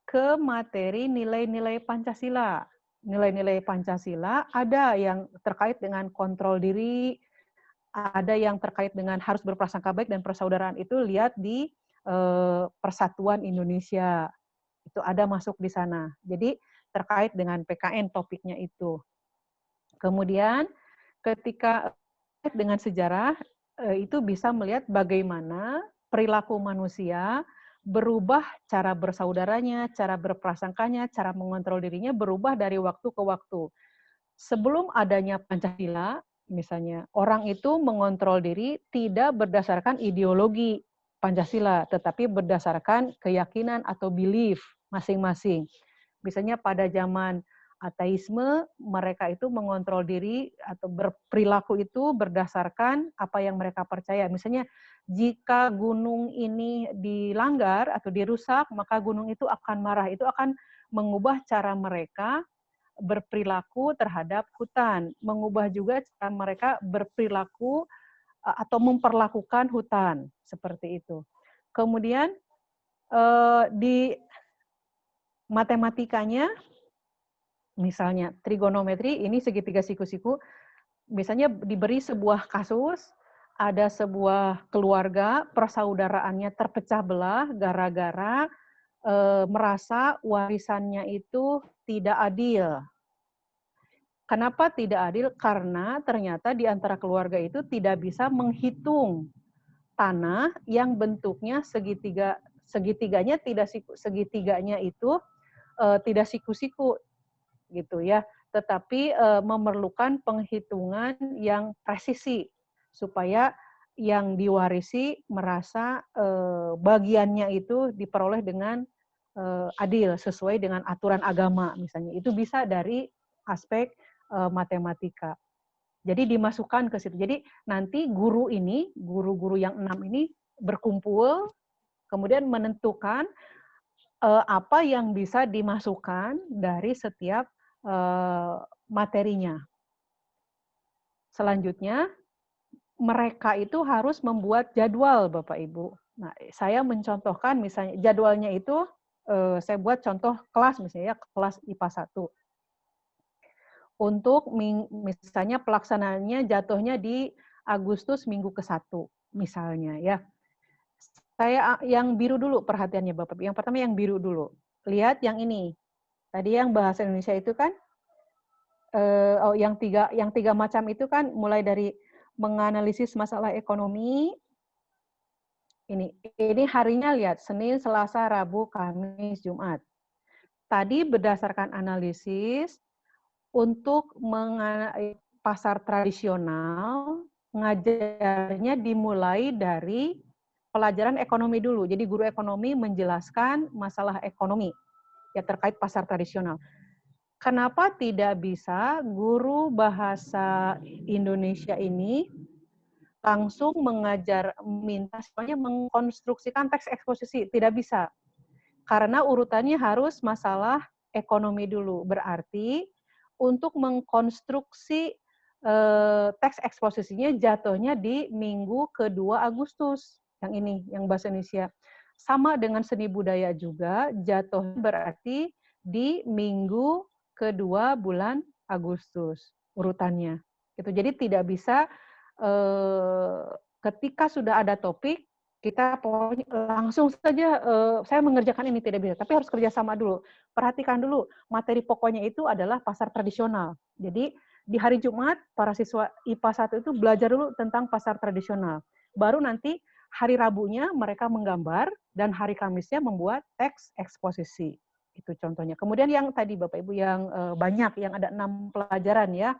ke materi nilai-nilai Pancasila. Nilai-nilai Pancasila ada yang terkait dengan kontrol diri, ada yang terkait dengan harus berprasangka baik dan persaudaraan, itu lihat di Persatuan Indonesia. Itu ada masuk di sana. Jadi terkait dengan PKN topiknya itu. Kemudian ketika dengan sejarah itu bisa melihat bagaimana perilaku manusia berubah, cara bersaudaranya, cara berprasangkanya, cara mengontrol dirinya berubah dari waktu ke waktu. Sebelum adanya Pancasila, misalnya, orang itu mengontrol diri tidak berdasarkan ideologi Pancasila, tetapi berdasarkan keyakinan atau belief masing-masing. Misalnya pada zaman ateisme, mereka itu mengontrol diri atau berperilaku itu berdasarkan apa yang mereka percaya. Misalnya, jika gunung ini dilanggar atau dirusak, maka gunung itu akan marah. Itu akan mengubah cara mereka berperilaku terhadap hutan, mengubah juga cara mereka berperilaku atau memperlakukan hutan, seperti itu. Kemudian di matematikanya, misalnya trigonometri, ini segitiga siku-siku, misalnya diberi sebuah kasus, ada sebuah keluarga, persaudaraannya terpecah belah gara-gara merasa warisannya itu tidak adil. Kenapa tidak adil? Karena ternyata di antara keluarga itu tidak bisa menghitung tanah yang bentuknya segitiga, segitiganya itu tidak siku-siku gitu ya, tetapi memerlukan penghitungan yang presisi supaya yang diwarisi merasa bagiannya itu diperoleh dengan adil sesuai dengan aturan agama misalnya. Itu bisa dari aspek matematika. Jadi dimasukkan ke situ. Jadi nanti guru-guru yang 6 ini berkumpul, kemudian menentukan apa yang bisa dimasukkan dari setiap materinya. Selanjutnya, mereka itu harus membuat jadwal, Bapak Ibu. Nah, saya mencontohkan misalnya jadwalnya itu, saya buat contoh kelas misalnya, kelas IPA 1. Untuk misalnya pelaksanaannya jatuhnya di Agustus minggu ke-1 misalnya ya. Saya yang biru dulu perhatiannya Bapak. Yang pertama yang biru dulu. Lihat yang ini. Tadi yang bahasa Indonesia itu kan yang tiga macam itu kan mulai dari menganalisis masalah ekonomi. Ini harinya lihat Senin, Selasa, Rabu, Kamis, Jumat. Tadi berdasarkan analisis untuk pasar tradisional, ngajarnya dimulai dari pelajaran ekonomi dulu. Jadi guru ekonomi menjelaskan masalah ekonomi ya terkait pasar tradisional. Kenapa tidak bisa guru bahasa Indonesia ini langsung minta semuanya mengkonstruksikan teks eksposisi? Tidak bisa. Karena urutannya harus masalah ekonomi dulu. Berarti untuk mengkonstruksi teks eksposisinya jatuhnya di minggu ke-2 Agustus. Yang ini, yang bahasa Indonesia. Sama dengan seni budaya juga, jatuhnya berarti di minggu ke-2 bulan Agustus. urutannya. Gitu. Jadi tidak bisa ketika sudah ada topik kita pokoknya langsung saja saya mengerjakan ini, tidak bisa, tapi harus kerjasama dulu. Perhatikan dulu materi pokoknya itu adalah pasar tradisional. Jadi di hari Jumat para siswa IPA 1 itu belajar dulu tentang pasar tradisional. Baru nanti hari Rabunya mereka menggambar dan hari Kamisnya membuat teks eksposisi. Itu contohnya. Kemudian yang tadi Bapak Ibu yang banyak, yang ada 6 pelajaran ya,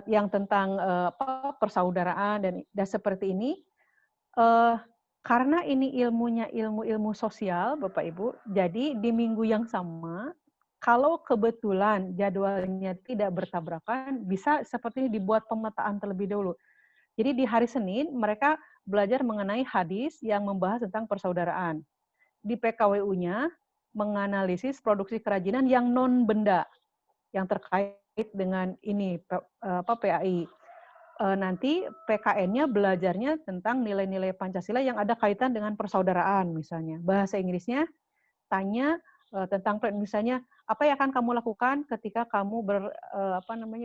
yang tentang persaudaraan dan seperti ini. Karena ini ilmunya ilmu sosial Bapak Ibu, jadi di minggu yang sama, kalau kebetulan jadwalnya tidak bertabrakan, bisa seperti ini dibuat pemetaan terlebih dahulu. Jadi di hari Senin mereka belajar mengenai hadis yang membahas tentang persaudaraan. Di PKWU-nya menganalisis produksi kerajinan yang non benda yang terkait dengan ini PAI. Nanti PKN-nya belajarnya tentang nilai-nilai Pancasila yang ada kaitan dengan persaudaraan misalnya. Bahasa Inggrisnya tanya tentang misalnya apa yang akan kamu lakukan ketika kamu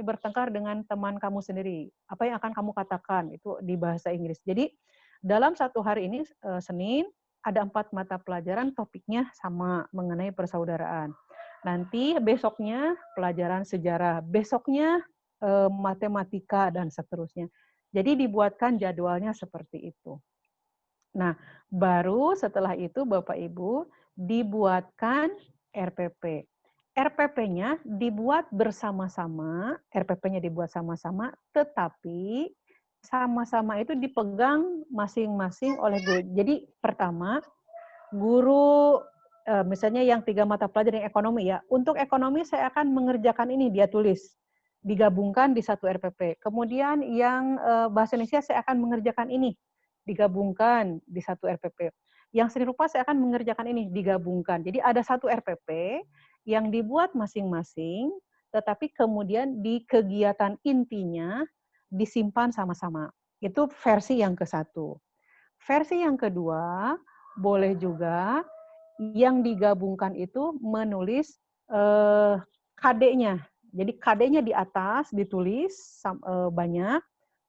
bertengkar dengan teman kamu sendiri. Apa yang akan kamu katakan itu di bahasa Inggris. Jadi dalam satu hari ini Senin ada 4 mata pelajaran, topiknya sama mengenai persaudaraan. Nanti besoknya pelajaran sejarah, besoknya matematika dan seterusnya. Jadi dibuatkan jadwalnya seperti itu. Nah, baru setelah itu Bapak Ibu dibuatkan RPP. RPP-nya dibuat bersama-sama, RPP-nya dibuat sama-sama, tetapi sama-sama itu dipegang masing-masing oleh guru. Jadi pertama, guru misalnya yang 3 mata pelajaran yang ekonomi ya, untuk ekonomi saya akan mengerjakan ini, dia tulis. Digabungkan di satu RPP. Kemudian yang bahasa Indonesia saya akan mengerjakan ini, digabungkan di satu RPP. Yang seni rupa saya akan mengerjakan ini, digabungkan. Jadi ada satu RPP yang dibuat masing-masing, tetapi kemudian di kegiatan intinya disimpan sama-sama. Itu versi yang ke-1. Versi yang kedua, boleh juga yang digabungkan itu menulis KD-nya. Jadi KD-nya di atas ditulis banyak,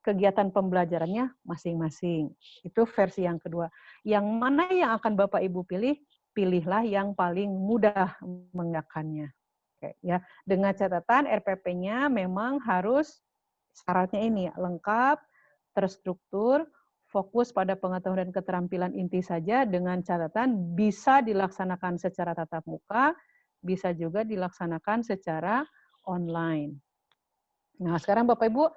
kegiatan pembelajarannya masing-masing. Itu versi yang kedua. Yang mana yang akan Bapak Ibu pilih? Pilihlah yang paling mudah mengerjakannya. Oke, ya. Dengan catatan RPP-nya memang harus syaratnya ini lengkap, terstruktur, fokus pada pengetahuan dan keterampilan inti saja dengan catatan bisa dilaksanakan secara tatap muka, bisa juga dilaksanakan secara online. Nah, sekarang Bapak Ibu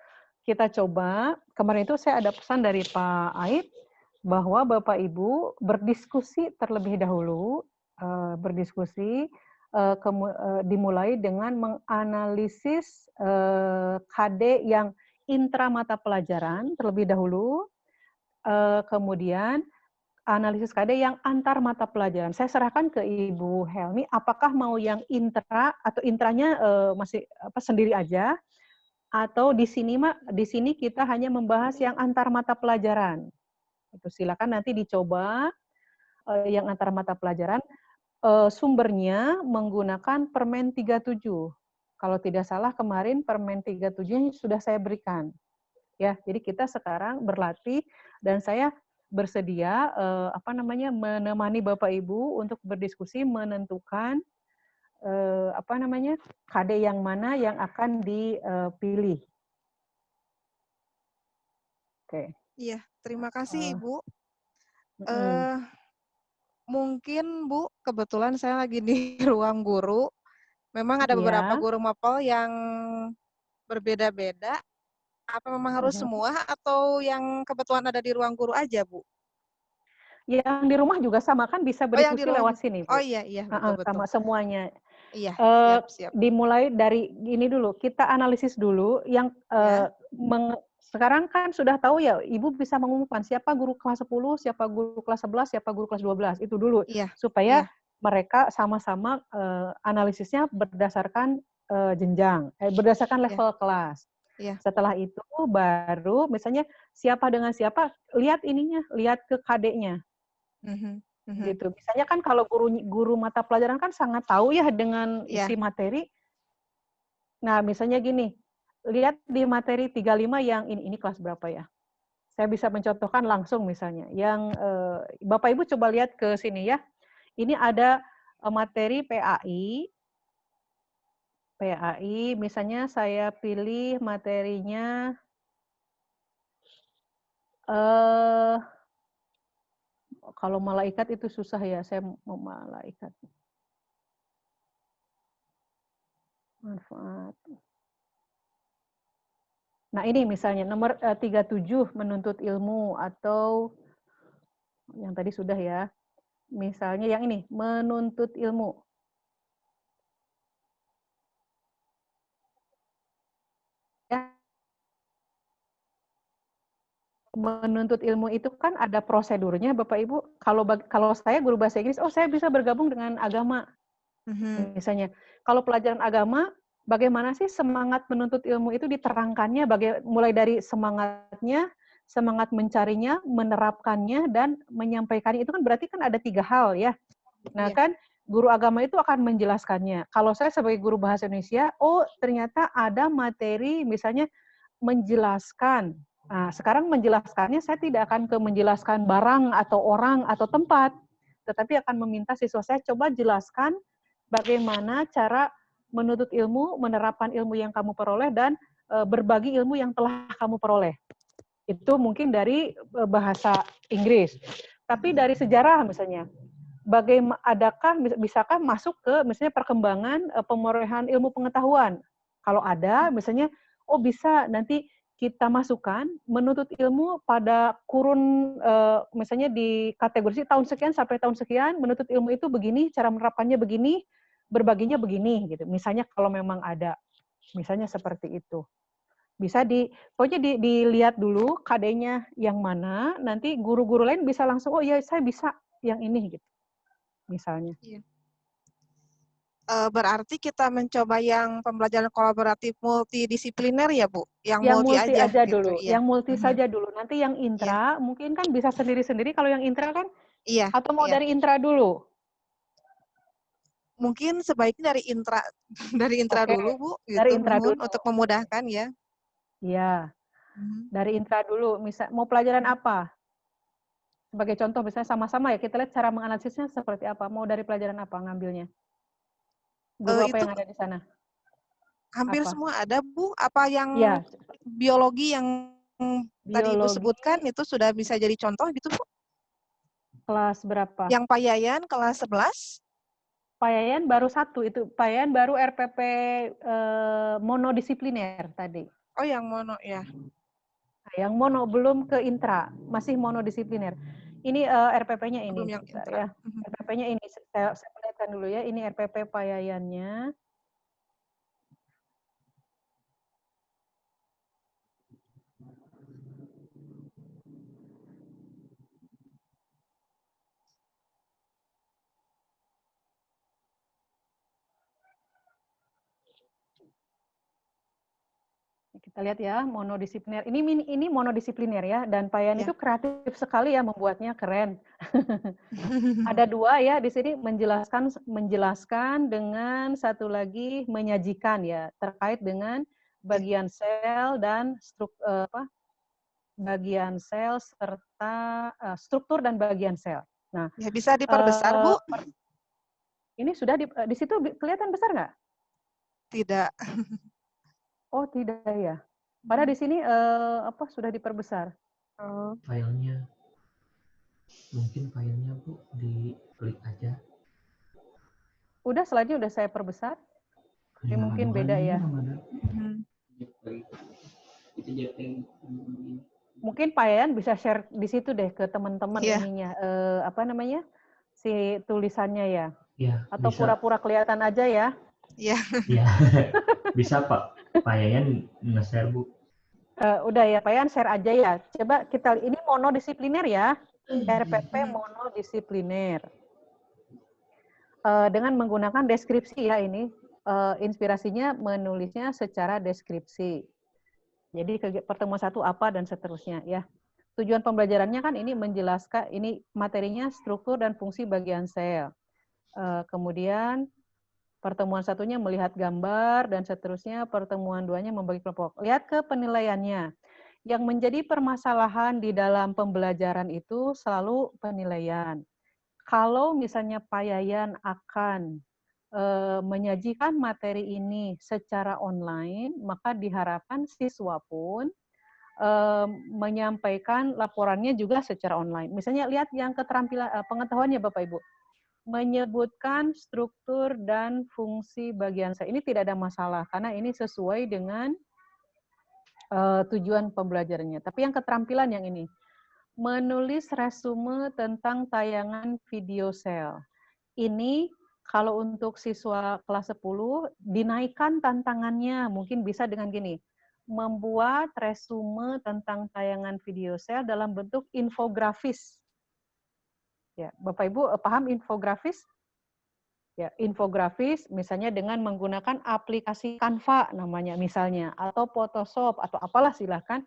kita coba, kemarin itu saya ada pesan dari Pak Aib bahwa Bapak Ibu berdiskusi terlebih dahulu, dimulai dengan menganalisis KD yang intra mata pelajaran terlebih dahulu, kemudian analisis KD yang antar mata pelajaran. Saya serahkan ke Ibu Helmi, apakah mau yang intra atau intranya masih sendiri aja, atau di sini kita hanya membahas yang antar mata pelajaran. Itu silakan nanti dicoba yang antar mata pelajaran. Sumbernya menggunakan Permen 37. Kalau tidak salah kemarin Permen 37 sudah saya berikan. Ya, jadi kita sekarang berlatih dan saya bersedia menemani Bapak Ibu untuk berdiskusi menentukan KD yang mana yang akan dipilih. Oke. Iya, terima kasih Ibu. Mungkin Bu, kebetulan saya lagi di ruang guru. Memang ada beberapa guru mapel yang berbeda-beda. Apa memang harus semua atau yang kebetulan ada di ruang guru aja, Bu? Yang di rumah juga sama kan bisa berdiskusi lewat sini, Bu. Oh iya, betul-betul. Sama semuanya. Iya, siap. Dimulai dari ini dulu, kita analisis dulu yang sekarang kan sudah tahu ya, Ibu bisa mengumumkan siapa guru kelas 10, siapa guru kelas 11, siapa guru kelas 12, itu dulu. Supaya mereka sama-sama analisisnya berdasarkan jenjang, berdasarkan level kelas. Setelah itu baru misalnya siapa dengan siapa, lihat ininya, lihat ke KD-nya. Gitu. Misalnya kan kalau guru mata pelajaran kan sangat tahu ya dengan isi materi. Nah, misalnya gini, lihat di materi 35 yang ini kelas berapa ya? Saya bisa mencontohkan langsung misalnya. Yang Bapak Ibu coba lihat ke sini ya. Ini ada materi PAI. PAI, misalnya saya pilih materinya kalau malaikat itu susah ya, saya mau malaikat. Manfaat. Nah, ini misalnya nomor 37 menuntut ilmu atau yang tadi sudah ya. Misalnya yang ini, menuntut ilmu. Ya. Menuntut ilmu itu kan ada prosedurnya, Bapak Ibu. Kalau saya guru bahasa Inggris, oh saya bisa bergabung dengan agama. Misalnya, kalau pelajaran agama, bagaimana sih semangat menuntut ilmu itu diterangkannya, mulai dari semangatnya, semangat mencarinya, menerapkannya, dan menyampaikannya. Itu kan berarti kan ada 3 hal ya. Nah kan, guru agama itu akan menjelaskannya. Kalau saya sebagai guru bahasa Indonesia, oh ternyata ada materi misalnya menjelaskan. Nah, sekarang menjelaskannya saya tidak akan menjelaskan barang atau orang atau tempat, tetapi akan meminta siswa saya coba jelaskan bagaimana cara menuntut ilmu, menerapkan ilmu yang kamu peroleh, dan berbagi ilmu yang telah kamu peroleh. Itu mungkin dari bahasa Inggris. Tapi dari sejarah misalnya, bisakah masuk ke misalnya perkembangan pemerolehan ilmu pengetahuan? Kalau ada, misalnya, oh bisa nanti kita masukkan menuntut ilmu pada kurun misalnya di kategori tahun sekian sampai tahun sekian, menuntut ilmu itu begini, cara menerapkannya begini, berbaginya begini gitu. Misalnya kalau memang ada, misalnya seperti itu. Bisa pokoknya dilihat dulu KD-nya yang mana, nanti guru-guru lain bisa langsung, oh iya saya bisa yang ini gitu. Misalnya. Berarti kita mencoba yang pembelajaran kolaboratif multidisipliner ya, Bu? Yang multi aja gitu, dulu, ya. yang multi saja dulu. Nanti yang intra mungkin kan bisa sendiri-sendiri. Kalau yang intra kan, atau mau dari intra dulu? Mungkin sebaiknya dari intra dulu, Bu. Gitu, dari intra dulu untuk memudahkan ya. Iya, dari intra dulu. Misal mau pelajaran apa? Sebagai contoh, misalnya sama-sama ya, kita lihat cara menganalisisnya seperti apa. Mau dari pelajaran apa ngambilnya? Guru apa yang ada di sana? Hampir semua ada, Bu. Apa yang biologi yang tadi Ibu sebutkan itu sudah bisa jadi contoh gitu, Bu? Kelas berapa? Yang Payayan kelas 11? Payayan baru 1, itu Payayan baru RPP monodisipliner tadi. Oh, yang mono ya. Nah, yang mono belum ke intra, masih monodisipliner. Ini RPP-nya ini. Belum yang intra. Ya. RPP-nya ini saya perlihatkan dulu ya. Ini RPP Payayannya. Kita lihat ya, monodisipliner. Ini monodisipliner ya, dan Payayan itu kreatif sekali ya membuatnya, keren. Ada 2 ya di sini, menjelaskan dengan satu lagi menyajikan ya, terkait dengan bagian sel dan bagian sel serta struktur dan bagian sel. Nah, ya bisa diperbesar, Bu? Ini sudah di situ kelihatan besar nggak? Tidak. Oh, tidak ya. Padahal di sini sudah diperbesar. Filenya. Mungkin filenya, Bu, diklik aja. Udah, slide-nya udah saya perbesar. Ini mungkin beda ya. Mungkin Payayan bisa share di situ deh ke teman-teman ininya. Si tulisannya ya. Atau pura-pura kelihatan aja ya. Iya. Bisa, Pak. Payayan nge-share, Bu. Udah ya, Payayan share aja ya. Coba kita, ini monodisipliner ya. RPP monodisipliner. Dengan menggunakan deskripsi ya ini. Inspirasinya menulisnya secara deskripsi. Jadi pertemuan 1 apa dan seterusnya ya. Tujuan pembelajarannya kan ini menjelaskan, ini materinya struktur dan fungsi bagian sel. Kemudian Pertemuan satunya melihat gambar, dan seterusnya pertemuan duanya membagi kelompok. Lihat ke penilaiannya. Yang menjadi permasalahan di dalam pembelajaran itu selalu penilaian. Kalau misalnya Pak Yayan akan menyajikan materi ini secara online, maka diharapkan siswa pun menyampaikan laporannya juga secara online. Misalnya lihat yang keterampilan pengetahuannya Bapak Ibu. Menyebutkan struktur dan fungsi bagian saya. Ini tidak ada masalah karena ini sesuai dengan tujuan pembelajarannya. Tapi yang keterampilan yang ini, menulis resume tentang tayangan video sel. Ini kalau untuk siswa kelas 10 dinaikkan tantangannya, mungkin bisa dengan gini, membuat resume tentang tayangan video sel dalam bentuk infografis. Ya, Bapak Ibu paham infografis? Ya, infografis misalnya dengan menggunakan aplikasi Canva namanya misalnya, atau Photoshop atau apalah silahkan,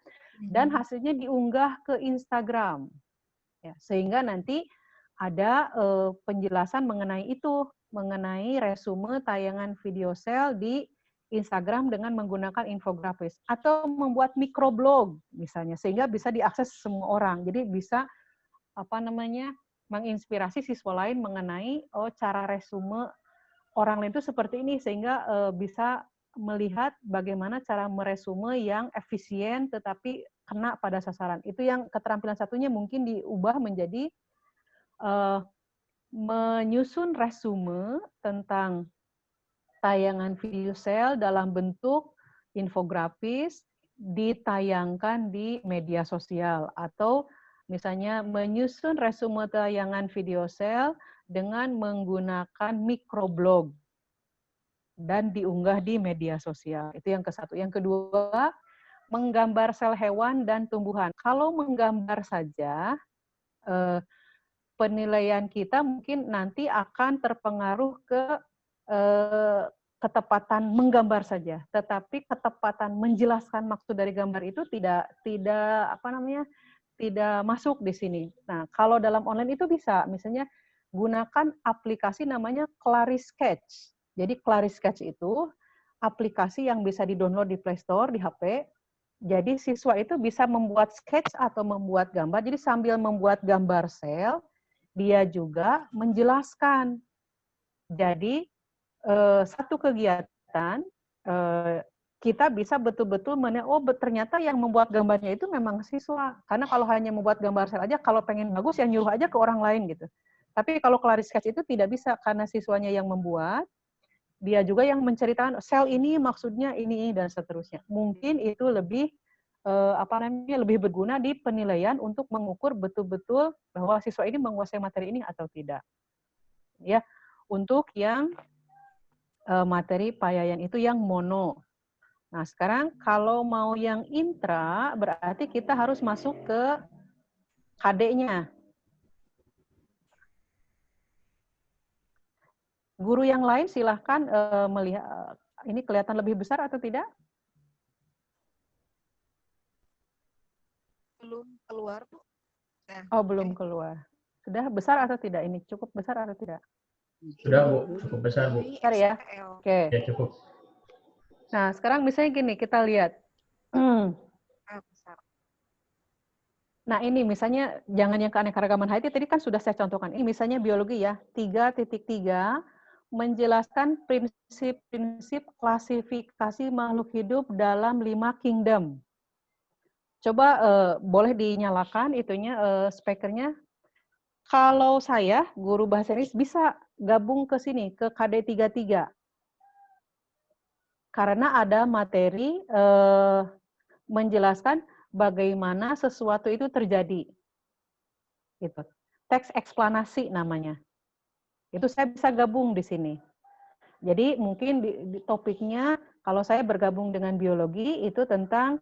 dan hasilnya diunggah ke Instagram. Ya, sehingga nanti ada penjelasan mengenai itu, mengenai resume tayangan video sel di Instagram dengan menggunakan infografis, atau membuat microblog misalnya, sehingga bisa diakses semua orang. Jadi bisa menginspirasi siswa lain mengenai cara resume orang lain itu seperti ini, sehingga bisa melihat bagaimana cara meresume yang efisien tetapi kena pada sasaran. Itu yang keterampilan satunya mungkin diubah menjadi menyusun resume tentang tayangan video sel dalam bentuk infografis ditayangkan di media sosial, atau misalnya menyusun resume tayangan video sel dengan menggunakan microblog dan diunggah di media sosial. Itu yang ke-1. Yang kedua, menggambar sel hewan dan tumbuhan. Kalau menggambar saja, penilaian kita mungkin nanti akan terpengaruh ke ketepatan menggambar saja, tetapi ketepatan menjelaskan maksud dari gambar itu tidak masuk di sini. Nah, kalau dalam online itu bisa, misalnya gunakan aplikasi namanya Clarisketch. Jadi Clarisketch itu aplikasi yang bisa di-download di Play Store di HP. Jadi siswa itu bisa membuat sketch atau membuat gambar. Jadi sambil membuat gambar sel, dia juga menjelaskan. Jadi satu kegiatan kita bisa betul-betul ternyata yang membuat gambarnya itu memang siswa. Karena kalau hanya membuat gambar sel aja, kalau pengen bagus ya nyuruh aja ke orang lain gitu. Tapi kalau Clarisketch itu tidak bisa karena siswanya yang membuat, dia juga yang menceritakan sel ini maksudnya ini dan seterusnya. Mungkin itu lebih lebih berguna di penilaian untuk mengukur betul-betul bahwa siswa ini menguasai materi ini atau tidak. Ya, untuk yang materi Pak Yayan itu yang mono. Nah, sekarang kalau mau yang intra, berarti kita harus masuk ke KD-nya. Guru yang lain silahkan melihat, ini kelihatan lebih besar atau tidak? Belum keluar, Bu. Nah, oh, belum keluar. Sudah besar atau tidak ini? Cukup besar atau tidak? Sudah, Bu. Cukup besar, Bu. Besar ya? Oke. Ya, cukup. Nah, sekarang misalnya gini, kita lihat. Besar. Nah, ini misalnya jangan yang keanekaragaman hayati, tadi kan sudah saya contohkan. Ini misalnya biologi ya, 3.3, menjelaskan prinsip-prinsip klasifikasi makhluk hidup dalam 5 kingdom. Coba boleh dinyalakan itunya speakernya. Kalau saya, guru bahasa Inggris, bisa gabung ke sini, ke KD 33. Karena ada materi menjelaskan bagaimana sesuatu itu terjadi. Gitu. Teks eksplanasi namanya. Itu saya bisa gabung di sini. Jadi mungkin di topiknya, kalau saya bergabung dengan biologi, itu tentang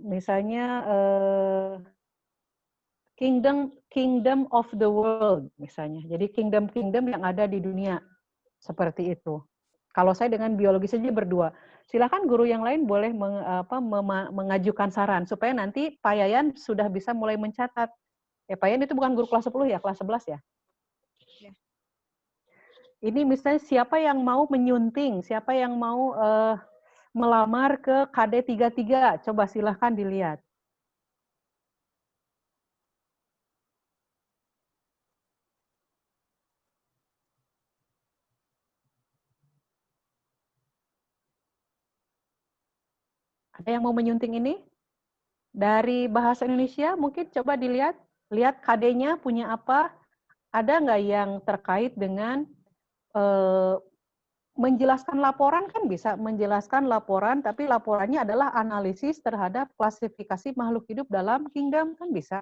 misalnya kingdom of the world misalnya. Jadi kingdom yang ada di dunia seperti itu. Kalau saya dengan biologi saja berdua. Silakan guru yang lain boleh mengajukan saran supaya nanti Pak Yayan sudah bisa mulai mencatat. Ya, Pak Yayan itu bukan guru kelas 10 ya, kelas 11 ya? Ya. Ini misalnya siapa yang mau menyunting, siapa yang mau melamar ke KD 33, coba silahkan dilihat. Ada yang mau menyunting ini? Dari bahasa Indonesia mungkin coba dilihat, lihat KD-nya punya apa, ada nggak yang terkait dengan menjelaskan laporan, kan bisa menjelaskan laporan, tapi laporannya adalah analisis terhadap klasifikasi makhluk hidup dalam kingdom, kan bisa.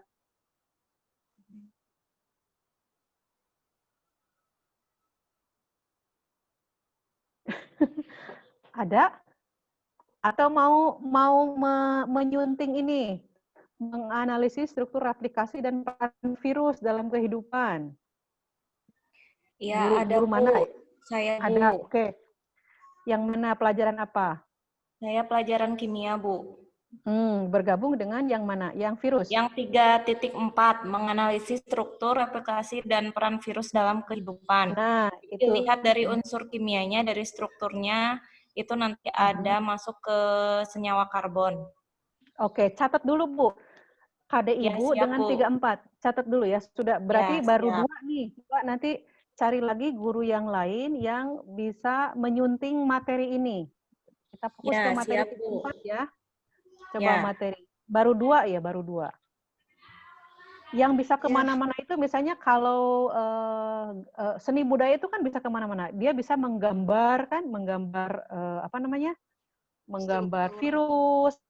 Ada? Atau mau menyunting ini, menganalisis struktur aplikasi dan peran virus dalam kehidupan? Iya, ada Guru Bu. mana? Saya Ada, Bu. oke. Yang mana pelajaran apa? Saya pelajaran kimia Bu. Bergabung dengan yang mana? Yang virus? Yang 3.4, menganalisis struktur, aplikasi, dan peran virus dalam kehidupan. Nah, itu. Dilihat dari unsur kimianya, dari strukturnya, itu nanti ada masuk ke senyawa karbon. Oke, catat dulu Bu. KD Ya, Ibu siap, dengan Bu. 34. Catat dulu ya. Sudah, berarti Ya, baru siap. 2 nih. Coba nanti cari lagi guru yang lain yang bisa menyunting materi ini. Kita fokus Ya, ke materi siap, Bu. 34 ya. Coba Ya. materi. Baru 2 ya, baru 2. Yang bisa kemana-mana itu misalnya kalau seni budaya itu kan bisa kemana-mana. Dia bisa menggambar kan, menggambar apa namanya? Menggambar virus.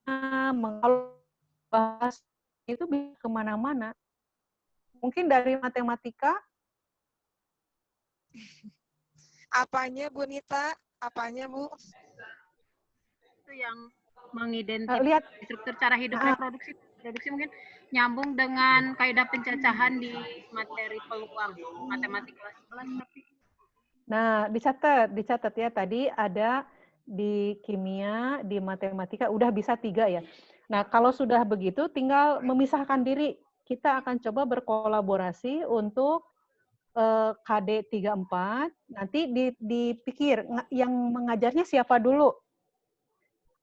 Kalau bahas itu bisa kemana-mana. Mungkin dari matematika. Apanya Bu Nita? Apanya Bu? Itu yang mengidentifikasi struktur cara hidup reproduksi mungkin nyambung dengan kaidah pencacahan di materi peluang matematika kelas 11 tapi. Nah, dicatat ya, tadi ada di kimia, di matematika udah bisa 3 ya. Nah, kalau sudah begitu tinggal memisahkan diri. Kita akan coba berkolaborasi untuk KD 34. Nanti dipikir yang mengajarnya siapa dulu?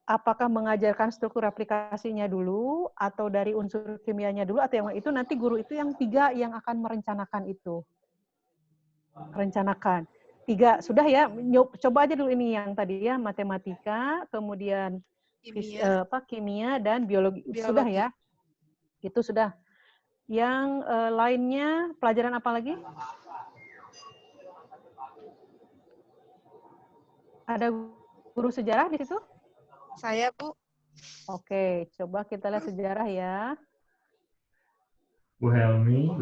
Apakah mengajarkan struktur aplikasinya dulu, atau dari unsur kimianya dulu, atau yang itu nanti guru itu yang 3 yang akan merencanakan itu. Rencanakan. 3, sudah ya, coba aja dulu ini yang tadi ya, matematika, kemudian kimia dan biologi. Sudah ya, itu sudah. Yang lainnya, pelajaran apa lagi? Ada guru sejarah di situ? Saya, Bu. Oke, coba kita lihat sejarah ya. Bu Helmi.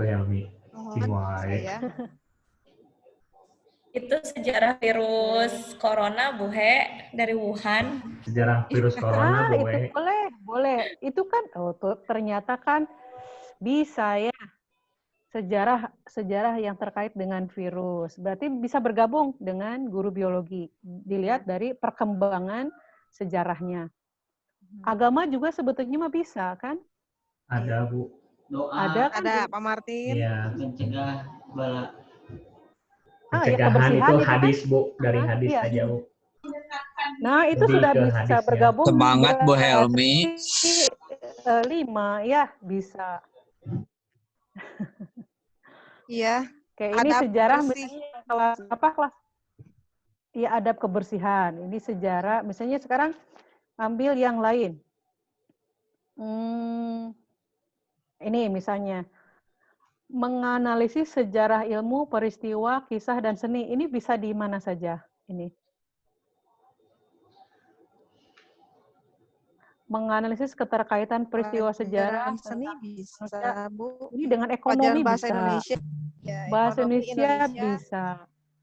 Saya. Itu sejarah virus corona, Bu He, dari Wuhan. Sejarah virus corona, Bu Itu boleh. Itu kan, ternyata kan bisa ya. Sejarah yang terkait dengan virus. Berarti bisa bergabung dengan guru biologi. Dilihat dari perkembangan sejarahnya. Agama juga sebetulnya mah bisa kan? Ada Bu. Doa. Ada kan? Ada Pak Martin. Iya. Mencegah bala. Pencegahan itu hadis kan? Bu, dari hadis aja Bu. Nah, itu Lebih sudah ke bisa hadisnya. bergabung. Semangat Bu Helmi. 5 ya, bisa. Iya. Kayak ini Adab sejarah bersih. misalnya kelas apa kelas? Iya, adab kebersihan. Ini sejarah. Misalnya sekarang ambil yang lain. Ini misalnya menganalisis sejarah ilmu, peristiwa, kisah dan seni. Ini bisa di mana saja ini? Menganalisis keterkaitan peristiwa sejarah, seni bisa, Bu. ini dengan ekonomi bahasa bisa. Indonesia. Ya, Bahasa ekonomi Indonesia bisa.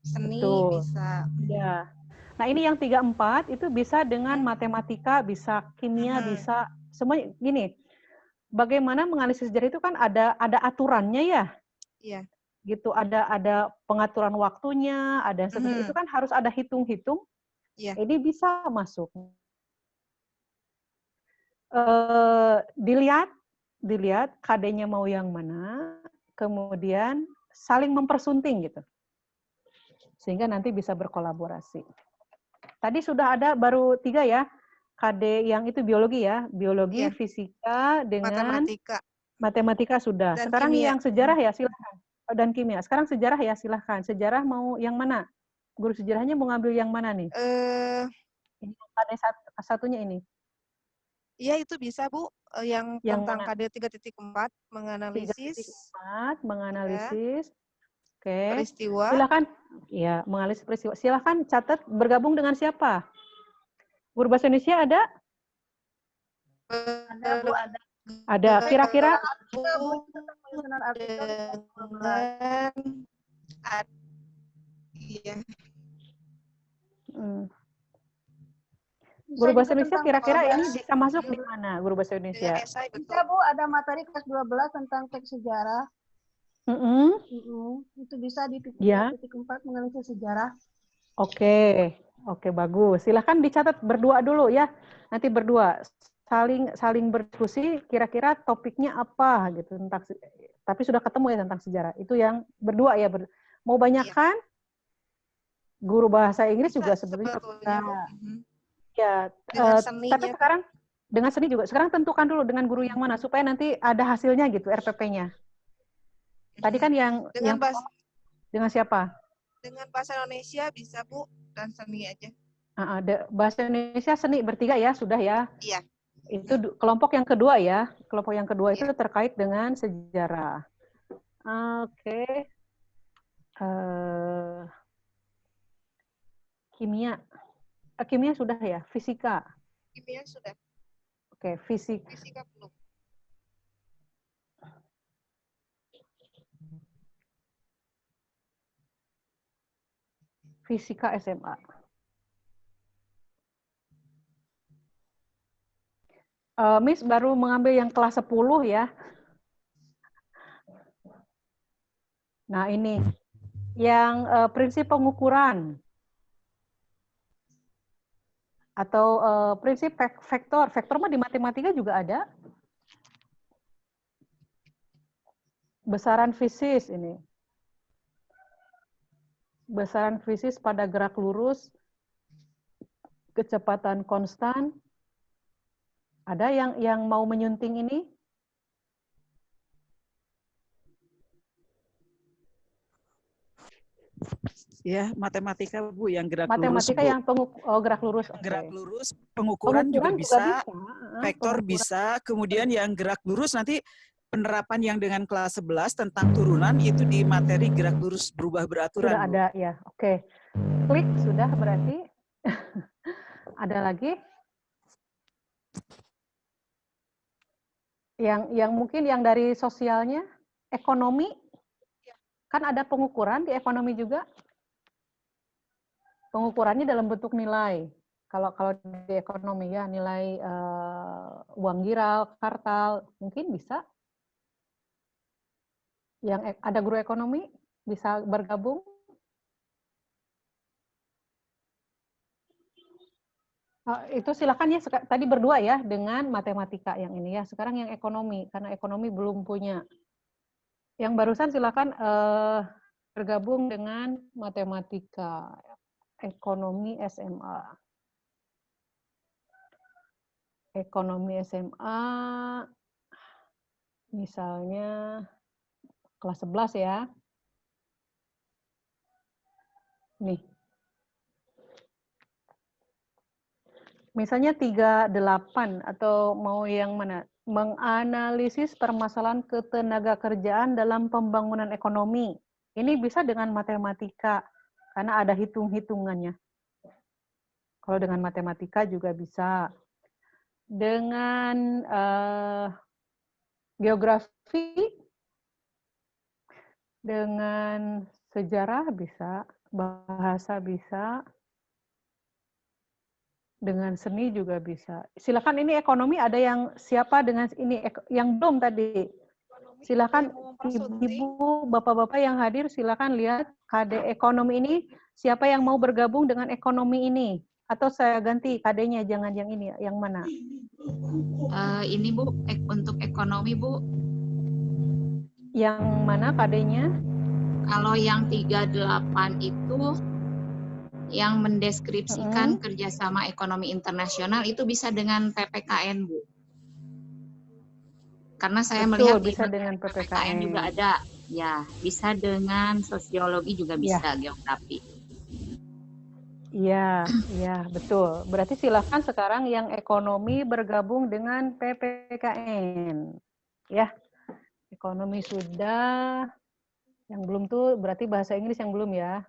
Seni Betul. bisa. Ya. Nah, ini yang 34 itu bisa dengan matematika, bisa kimia, bisa semuanya gini. Bagaimana menganalisis sejarah itu kan ada aturannya ya. Iya. Gitu, ada pengaturan waktunya, ada seperti itu kan harus ada hitung-hitung. Iya. Ini bisa masuk. Dilihat KD-nya mau yang mana, kemudian saling mempersunting gitu. sehingga nanti bisa berkolaborasi. Tadi sudah ada baru 3 ya, KD yang itu biologi ya, biologi, fisika dengan matematika sudah. Dan sekarang kimia. yang sejarah ya silahkan. Dan kimia. Sekarang sejarah ya silahkan. Sejarah mau yang mana? Guru sejarahnya mau ngambil yang mana nih? Ini KD satunya ini. Iya itu bisa Bu, yang tentang mana? KD 3.4 menganalisis. 3.4 menganalisis. Oke. Peristiwa. Silakan. Ya, menganalisis peristiwa. Silakan catat bergabung dengan siapa? Guru bahasa Indonesia ada? Ada Bu, ada. Ada. Kira-kira iya. Guru bahasa Indonesia kira-kira ini bisa masuk di mana guru bahasa Indonesia? Bisa Bu, ada materi kelas 12 tentang teks sejarah. Itu bisa di titik 4 menganalisis sejarah. Oke, bagus. Silahkan dicatat berdua dulu ya. Nanti berdua saling berdiskusi. Kira-kira topiknya apa gitu tentang. Tapi sudah ketemu ya tentang sejarah. Itu yang berdua ya. Mau banyakkan? Guru bahasa Inggris juga sebetulnya. Ya. Tapi sekarang dengan seni juga. Sekarang tentukan dulu dengan guru yang mana supaya nanti ada hasilnya gitu RPP-nya. Tadi kan yang dengan siapa? Dengan bahasa Indonesia bisa Bu, dan seni aja. Bahasa Indonesia seni bertiga ya, sudah ya? Iya. Itu kelompok yang kedua ya. Kelompok yang kedua itu terkait dengan sejarah. Oke. Kimia. Kimia sudah ya? Fisika? Kimia sudah. Oke, fisika. Fisika belum. Fisika SMA. Miss baru mengambil yang kelas 10 ya. Nah ini, yang prinsip pengukuran. Atau prinsip vektor. Vektor mah di matematika juga ada. Besaran fisis ini. Besaran fisis pada gerak lurus, kecepatan konstan. Ada yang mau menyunting ini? Ya, matematika Bu yang gerak matematika lurus. Yang gerak lurus. Gerak lurus, pengukuran juga bisa. Vektor bisa, kemudian yang gerak lurus nanti penerapan yang dengan kelas 11 tentang turunan itu di materi gerak lurus berubah beraturan. Sudah ada ya, oke. Klik sudah berarti. Ada lagi? Yang mungkin yang dari sosialnya, ekonomi, kan ada pengukuran di ekonomi juga. Pengukurannya dalam bentuk nilai. Kalau di ekonomi ya nilai uang giral, kartal, mungkin bisa. Yang ada guru ekonomi bisa bergabung. Itu silakan ya, tadi berdua ya dengan matematika yang ini ya. Sekarang yang ekonomi, karena ekonomi belum punya. Yang barusan silakan bergabung dengan matematika, ekonomi SMA. Ekonomi SMA, misalnya kelas 11 ya. Nih. Misalnya 38 atau mau yang mana? Menganalisis permasalahan ketenaga-kerjaan dalam pembangunan ekonomi. Ini bisa dengan matematika karena ada hitung-hitungannya. Kalau dengan matematika juga bisa. Dengan geografi, dengan sejarah bisa, bahasa bisa, dengan seni juga bisa. Silakan ini ekonomi ada yang siapa dengan ini yang belum tadi. Silakan ibu, bapak-bapak yang hadir silakan lihat KD ekonomi ini siapa yang mau bergabung dengan ekonomi ini atau saya ganti KD-nya jangan yang ini yang mana? Ini Bu untuk ekonomi Bu. Yang mana KD-nya? Kalau yang 38 itu yang mendeskripsikan kerjasama ekonomi internasional itu bisa dengan PPKN, Bu. Karena saya melihat di bisa dengan PPKN juga ada. Ya, bisa dengan sosiologi juga bisa, geografi. Iya, iya, betul. Berarti silakan sekarang yang ekonomi bergabung dengan PPKN. Ya, ekonomi sudah. Yang belum tuh berarti bahasa Inggris yang belum ya.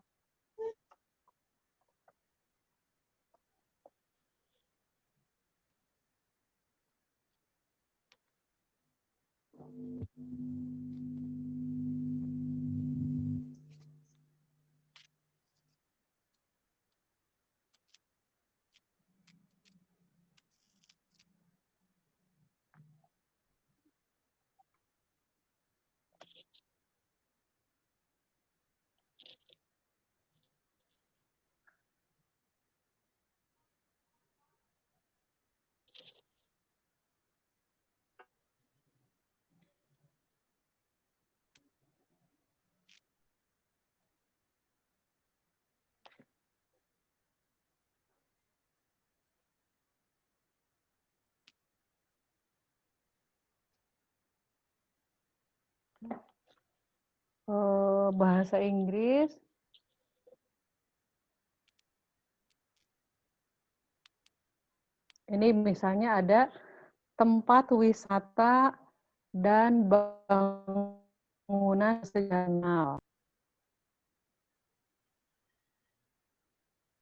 Bahasa Inggris. Ini misalnya ada tempat wisata dan bangunan sejarah.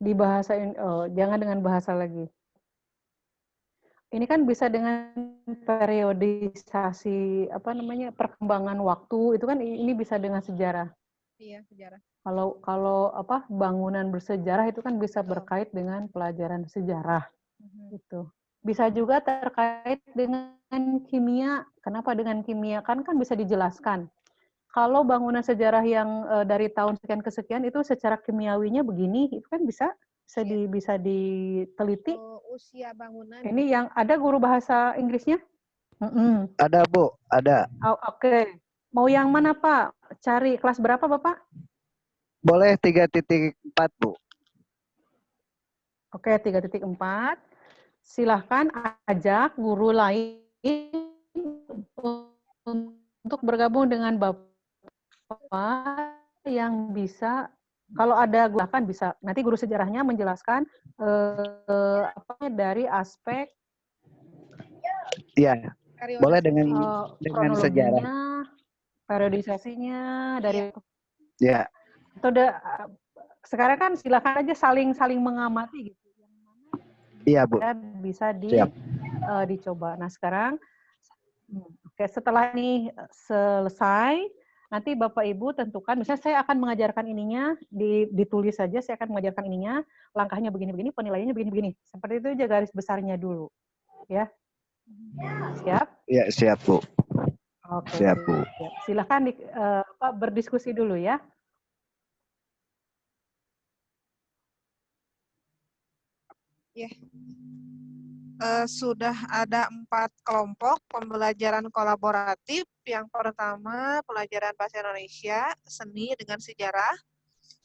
Di bahasa jangan dengan bahasa lagi. Ini kan bisa dengan periodisasi perkembangan waktu, itu kan ini bisa dengan sejarah. Iya, sejarah. Kalau bangunan bersejarah itu kan bisa berkait dengan pelajaran sejarah. Gitu. Bisa juga terkait dengan kimia. Kenapa dengan kimia? Kan bisa dijelaskan. Kalau bangunan sejarah yang dari tahun sekian ke sekian itu secara kimiawinya begini, itu kan bisa diteliti. Usia bangunan. Ini yang ada guru bahasa Inggrisnya? Ada, Bu, ada. Oke. Mau yang mana, Pak? Cari kelas berapa, Bapak? Boleh 3.4, Bu. Oke, 3.4. Silahkan ajak guru lain untuk bergabung dengan Bapak yang bisa. Kalau ada guru kan bisa, nanti guru sejarahnya menjelaskan dari aspek boleh dengan sejarah, periodisasinya dari Atau sekarang kan silakan aja saling mengamati gitu. Iya, Bu. Bisa dicoba. Nah, sekarang setelah ini selesai, nanti Bapak Ibu tentukan, misalnya saya akan mengajarkan ininya, ditulis saja, saya akan mengajarkan ininya, langkahnya begini-begini, penilaiannya begini-begini. Seperti itu aja garis besarnya dulu. Ya. Siap? Iya, siap, Bu. Oke. Siap, Bu. Silakan berdiskusi dulu ya. Ya. Sudah ada 4 kelompok pembelajaran kolaboratif. Yang pertama, pelajaran bahasa Indonesia, seni dengan sejarah.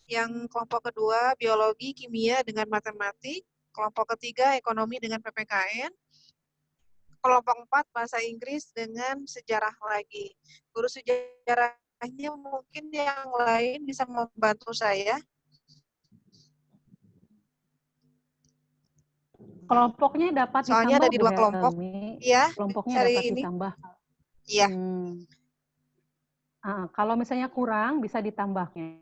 Yang kelompok kedua, biologi, kimia dengan matematik. Kelompok ketiga, ekonomi dengan PPKN. Kelompok 4, bahasa Inggris dengan sejarah lagi. Guru sejarahnya mungkin yang lain bisa membantu saya. Kelompoknya dapat soalnya ditambah, ada di 2 kelompok. Iya, kelompoknya dapat ditambah. Iya. Kalau misalnya kurang, bisa ditambahnya.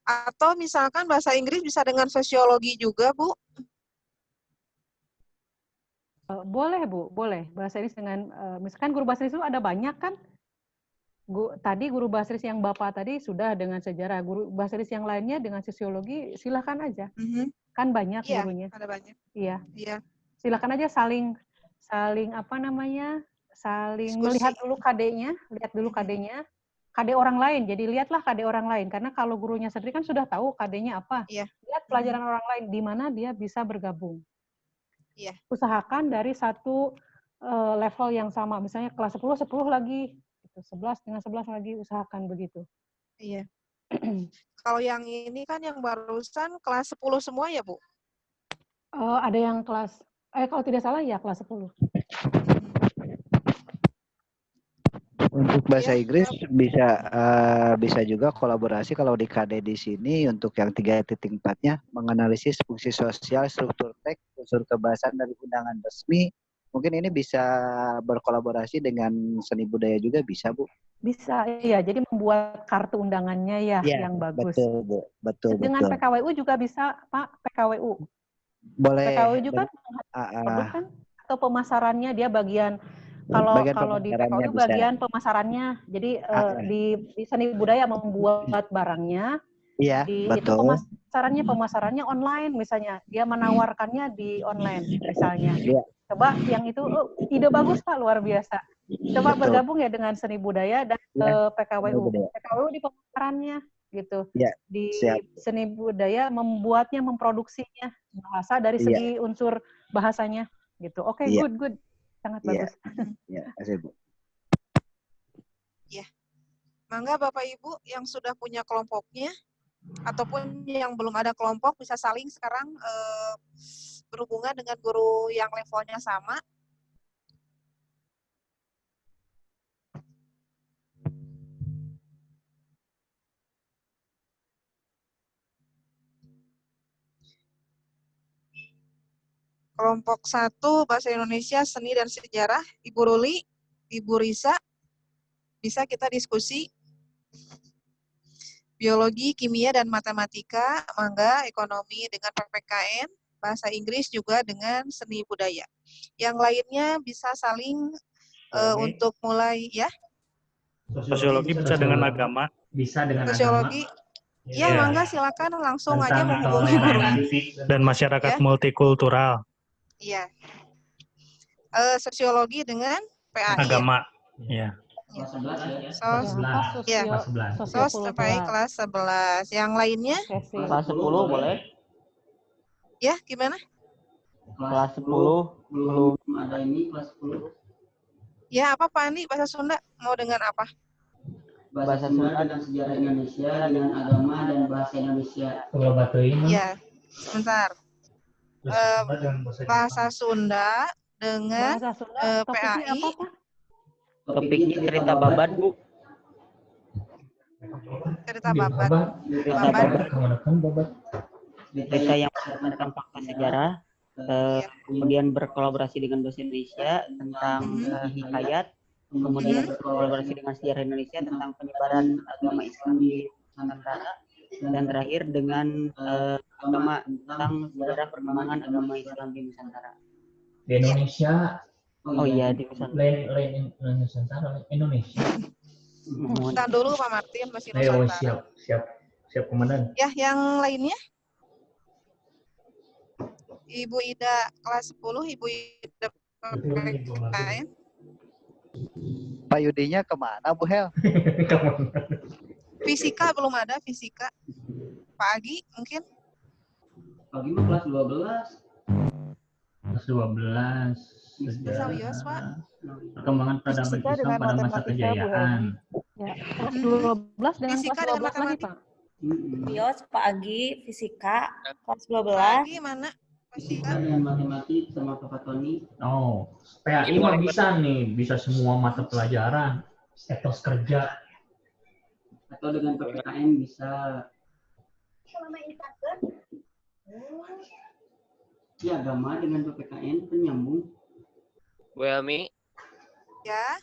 Atau misalkan bahasa Inggris bisa dengan sosiologi juga, Bu? Boleh, Bu, boleh. Bahasa Inggris dengan, misalkan guru bahasa Inggris itu ada banyak kan? Tadi guru bahasa Inggris yang Bapak tadi sudah dengan sejarah, guru bahasa Inggris yang lainnya dengan sosiologi, silakan aja. Kan banyak gurunya. Ada banyak. Iya. Iya. Silakan aja saling Diskusi. melihat dulu KD-nya, lihat dulu KD-nya. KD orang lain, jadi lihatlah KD orang lain. Karena kalau gurunya sendiri kan sudah tahu KD-nya apa. Iya. Lihat pelajaran orang lain, di mana dia bisa bergabung. Iya. Usahakan dari satu level yang sama, misalnya kelas 10 lagi, 11 dengan 11 lagi, usahakan begitu. Iya. Kalau yang ini kan yang barusan kelas 10 semua ya, Bu? Ada yang kelas, kalau tidak salah ya kelas 10. Untuk bahasa Inggris bisa juga kolaborasi kalau di KD di sini untuk yang 3.4-nya menganalisis fungsi sosial, struktur teks, unsur kebahasaan dari undangan resmi. Mungkin ini bisa berkolaborasi dengan seni budaya juga bisa, Bu? Bisa, iya. Jadi membuat kartu undangannya ya yang bagus. Betul, Bu. Betul, dengan betul. PKWU juga bisa, Pak, PKWU. Boleh. PKWU juga produk kan, atau pemasarannya dia bagian kalau di PKWU bagian pemasarannya. Jadi di seni budaya membuat barangnya. Iya, betul. Itu pemasarannya online misalnya. Dia menawarkannya di online misalnya. Iya. Coba yang itu ide bagus Pak, luar biasa. Coba bergabung ya dengan seni budaya dan PKWU. PKWU di pemasarannya gitu. Ya, di siap. Seni budaya membuatnya, memproduksinya bahasa dari segi unsur bahasanya gitu. Oke, good. Sangat bagus. Ya, kasih Bu. Ya. Mangga Bapak Ibu yang sudah punya kelompoknya ataupun yang belum ada kelompok bisa saling sekarang berhubungan dengan guru yang levelnya sama. Kelompok 1 Bahasa Indonesia, Seni dan Sejarah, Ibu Ruli, Ibu Risa, bisa kita diskusi. Biologi, Kimia, dan Matematika, mangga. Ekonomi dengan PPKN, Bahasa Inggris juga dengan Seni Budaya. Yang lainnya bisa saling untuk mulai ya. Sosiologi bisa dengan agama. Bisa dengan Sosiologi. Ya, mangga silakan langsung aja menghubungi guru. Dan masyarakat multikultural. Iya. Sosiologi dengan PAI. Agama. Iya. Sos sampai kelas 11. Yang lainnya? Kelas 10 boleh? Ya, gimana? Kelas 10 belum ada ini kelas 10. Ya, apa Pak Andi? Bahasa Sunda mau dengan apa? Bahasa Sunda dan sejarah Indonesia dengan agama dan bahasa Indonesia. Ya, sebentar. Bahasa Sunda dengan PAI. Topiknya cerita babat, Bu. Cerita babat. Cerita yang tentang fakta sejarah, kemudian berkolaborasi dengan bahasa Indonesia tentang hikayat, kemudian berkolaborasi dengan sejarah Indonesia tentang penyebaran agama Islam di Nusantara, dan terakhir dengan agama tentang sejarah perkembangan agama Islam di Nusantara. Di Indonesia. Oh iya, di Nusantara. Lain Nusantara, Indonesia. Tahan dulu Pak Martin, masih Nusantara. Siap Komandan. Ya, yang lainnya? Ibu Ida kelas 10, Ibu Ida PPKN. Pak Yudinya kemana, Bu Hel? Fisika belum ada, fisika. Pak Agi mungkin? Pak Agi mah kelas 12. Kelas 12. Bisa Wios, Pak. Perkembangan peradaban Islam pada masa kejayaan. Ya, kelas 12 dengan fisika kelas 12 lagi, Pak. Wios, Pak Agi, fisika, kelas 12. Pak Agi mana? Fisika dan matematik sama Pak Tony. Oh, PAI mah bisa nih, bisa semua mata pelajaran, etos kerja. Atau dengan PPKN bisa. Ya, agama dengan PPKN penyambung. Bu Helmi. Ya.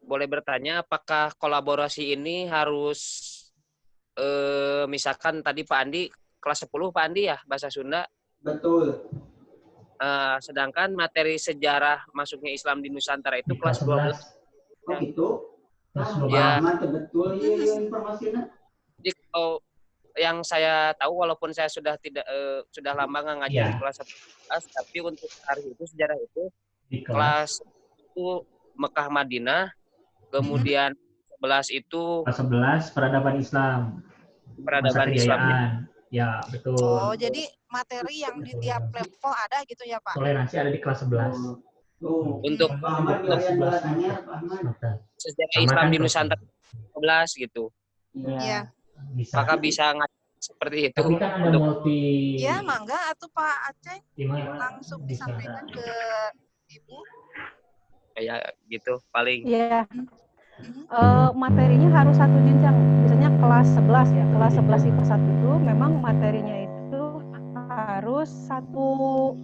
Boleh bertanya apakah kolaborasi ini harus misalkan tadi Pak Andi kelas 10 Pak Andi ya bahasa Sunda. Betul. Sedangkan materi sejarah masuknya Islam di Nusantara itu kelas 12. Oh gitu. Kelas 12 ya. Betul ya informasinya. Jadi kalau yang saya tahu walaupun saya sudah sudah lama nggak ngajar di kelas 11, tapi untuk hari itu sejarah itu di kelas itu Mekah Madinah, kemudian 11 itu kelas 11 peradaban Islam. Peradaban Islam. Ya, betul. Oh, jadi materi yang di tiap level ada gitu ya, Pak? Toleransi ada di kelas 11. Untuk sejarah Islam di Nusantara 11 gitu. Iya. Maka bisa seperti itu. Tapi kan ada multi. Ya, mangga atau Pak Aceh langsung disampaikan ke Ibu. Kayak gitu paling. Iya. Materinya harus satu jenjang. Misalnya kelas 11 ya. Kelas 11 IPA 1 itu memang materinya itu harus satu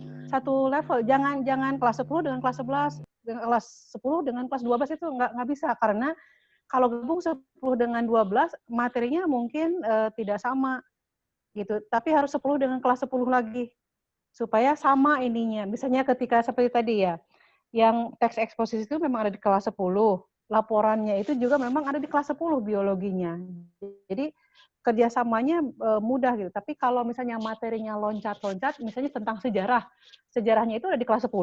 level. Jangan kelas 10 dengan kelas 11, dengan kelas 10 dengan kelas 12 itu nggak bisa, karena kalau gabung 10 dengan 12 materinya mungkin tidak sama gitu. Tapi harus 10 dengan kelas 10 lagi supaya sama ininya. Misalnya ketika seperti tadi ya, yang teks eksposisi itu memang ada di kelas 10, laporannya itu juga memang ada di kelas 10 biologinya. Jadi kerjasamanya mudah gitu. Tapi kalau misalnya materinya loncat-loncat, misalnya tentang sejarah, sejarahnya itu ada di kelas 10.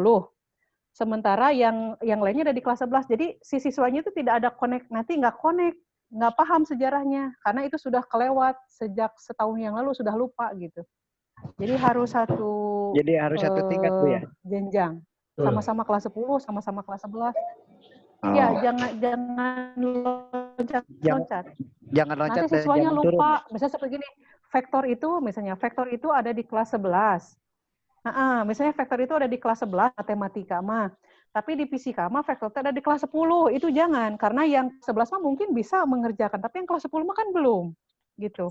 Sementara yang lainnya ada di kelas 11. Jadi si siswanya itu tidak ada connect, nanti nggak connect, nggak paham sejarahnya, karena itu sudah kelewat sejak setahun yang lalu, sudah lupa gitu. Jadi harus satu tingkat Bu ya? Jenjang. Sama-sama kelas 10, sama-sama kelas 11. Iya, jangan loncat. Jangan loncat. Nanti siswanya lupa. Misalnya seperti gini, vektor itu ada di kelas 11. Misalnya vektor itu ada di kelas 11 matematika mah. Tapi di fisika mah vektor itu ada di kelas 10. Itu jangan, karena yang 11 mah mungkin bisa mengerjakan, tapi yang kelas 10 mah kan belum. Gitu.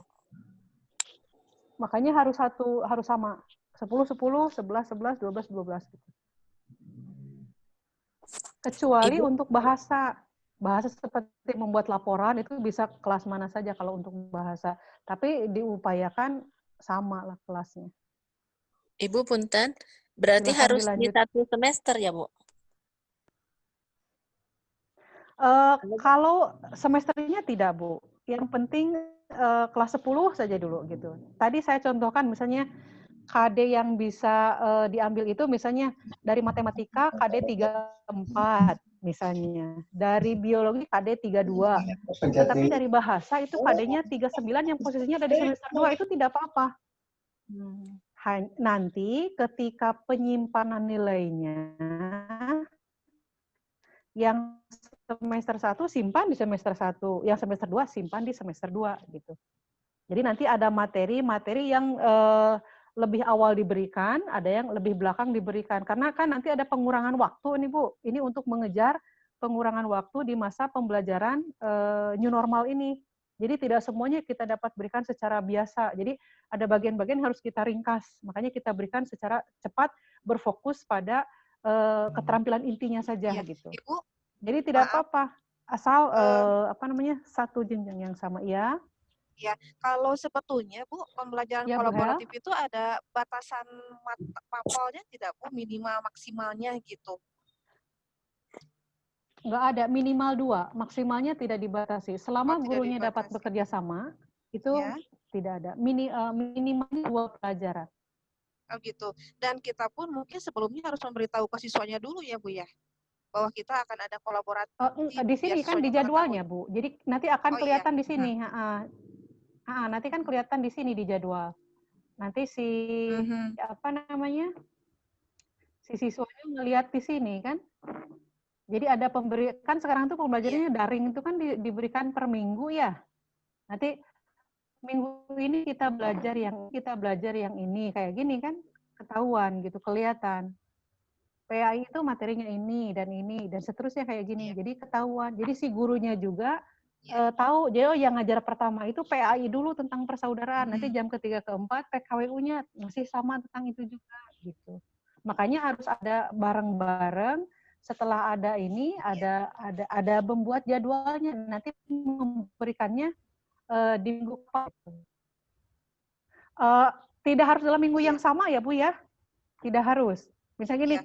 Makanya harus sama. 10, 10, 11, 11, 12, 12 gitu. Kecuali untuk bahasa seperti membuat laporan itu bisa kelas mana saja kalau untuk bahasa. Tapi diupayakan sama lah kelasnya. Ibu punten, berarti Silahkan harus dilanjut. di 1 semester ya, Bu? Kalau semesternya tidak, Bu. Yang penting kelas 10 saja dulu gitu. Tadi saya contohkan misalnya KD yang bisa diambil itu misalnya dari matematika KD 34 misalnya. Dari biologi KD 32. Tetapi dari bahasa itu KD-nya 39 yang posisinya ada di semester 2 itu tidak apa-apa. Nanti ketika penyimpanan nilainya yang semester 1 simpan di semester 1, yang semester 2 simpan di semester 2 gitu. Jadi nanti ada materi yang lebih awal diberikan, ada yang lebih belakang diberikan. Karena kan nanti ada pengurangan waktu nih Bu. Ini untuk mengejar pengurangan waktu di masa pembelajaran new normal ini. Jadi tidak semuanya kita dapat berikan secara biasa. Jadi ada bagian-bagian harus kita ringkas. Makanya kita berikan secara cepat, berfokus pada keterampilan intinya saja gitu. Ibu, jadi tidak apa-apa. Asal satu jenjang yang sama ya. Ya, kalau sebetulnya Bu, pembelajaran Ya, Bu kolaboratif itu ada batasan mapelnya tidak Bu, minimal maksimalnya gitu? Nggak ada, minimal 2, maksimalnya tidak dibatasi. Selama gurunya dapat bekerja sama, itu tidak ada. Minimalnya 2 pelajaran. Oh gitu. Dan kita pun mungkin sebelumnya harus memberitahu ke siswanya dulu ya Bu ya, bahwa kita akan ada kolaborasi. Di sini kan di jadwalnya Bu, jadi nanti akan kelihatan di sini. Nanti kan kelihatan di sini di jadwal. Nanti si siswanya melihat di sini kan. Jadi ada kan sekarang tuh pembelajarannya daring itu kan diberikan per minggu ya. Nanti minggu ini kita belajar yang ini kayak gini kan, ketahuan gitu, kelihatan. PAI itu materinya ini dan seterusnya kayak gini. Jadi ketahuan. Jadi si gurunya juga tahu, jadi yang ngajar pertama itu PAI dulu tentang persaudaraan, nanti jam ketiga keempat PKWU-nya masih sama tentang itu juga gitu. Makanya harus ada bareng-bareng. Setelah ada ini, ada membuat jadwalnya, nanti memberikannya di minggu depan. Tidak harus dalam minggu yang sama ya Bu ya, tidak harus. Misalnya gini,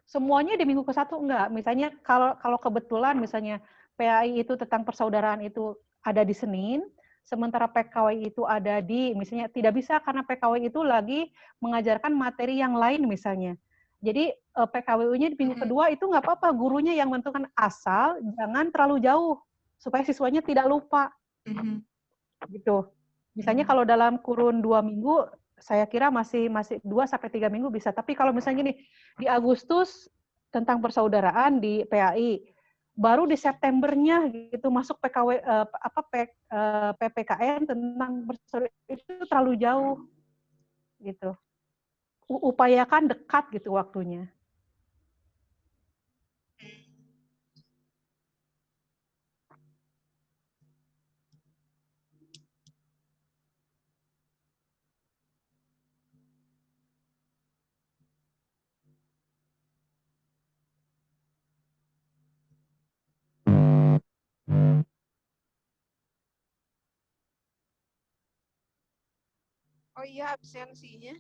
semuanya di minggu ke-1 enggak. Misalnya kalau kebetulan misalnya PAI itu tentang persaudaraan itu ada di Senin, sementara PKW itu ada di, misalnya tidak bisa karena PKW itu lagi mengajarkan materi yang lain misalnya. Jadi PKWU-nya di minggu kedua itu nggak apa-apa, gurunya yang menentukan, asal jangan terlalu jauh supaya siswanya tidak lupa. Gitu. Misalnya kalau dalam kurun 2 minggu, saya kira masih 2-3 minggu bisa. Tapi kalau misalnya gini, di Agustus tentang persaudaraan di PAI, baru di Septembernya gitu masuk PPKN tentang persaudaraan, itu terlalu jauh gitu. Upayakan dekat gitu waktunya. Oh iya, absensinya.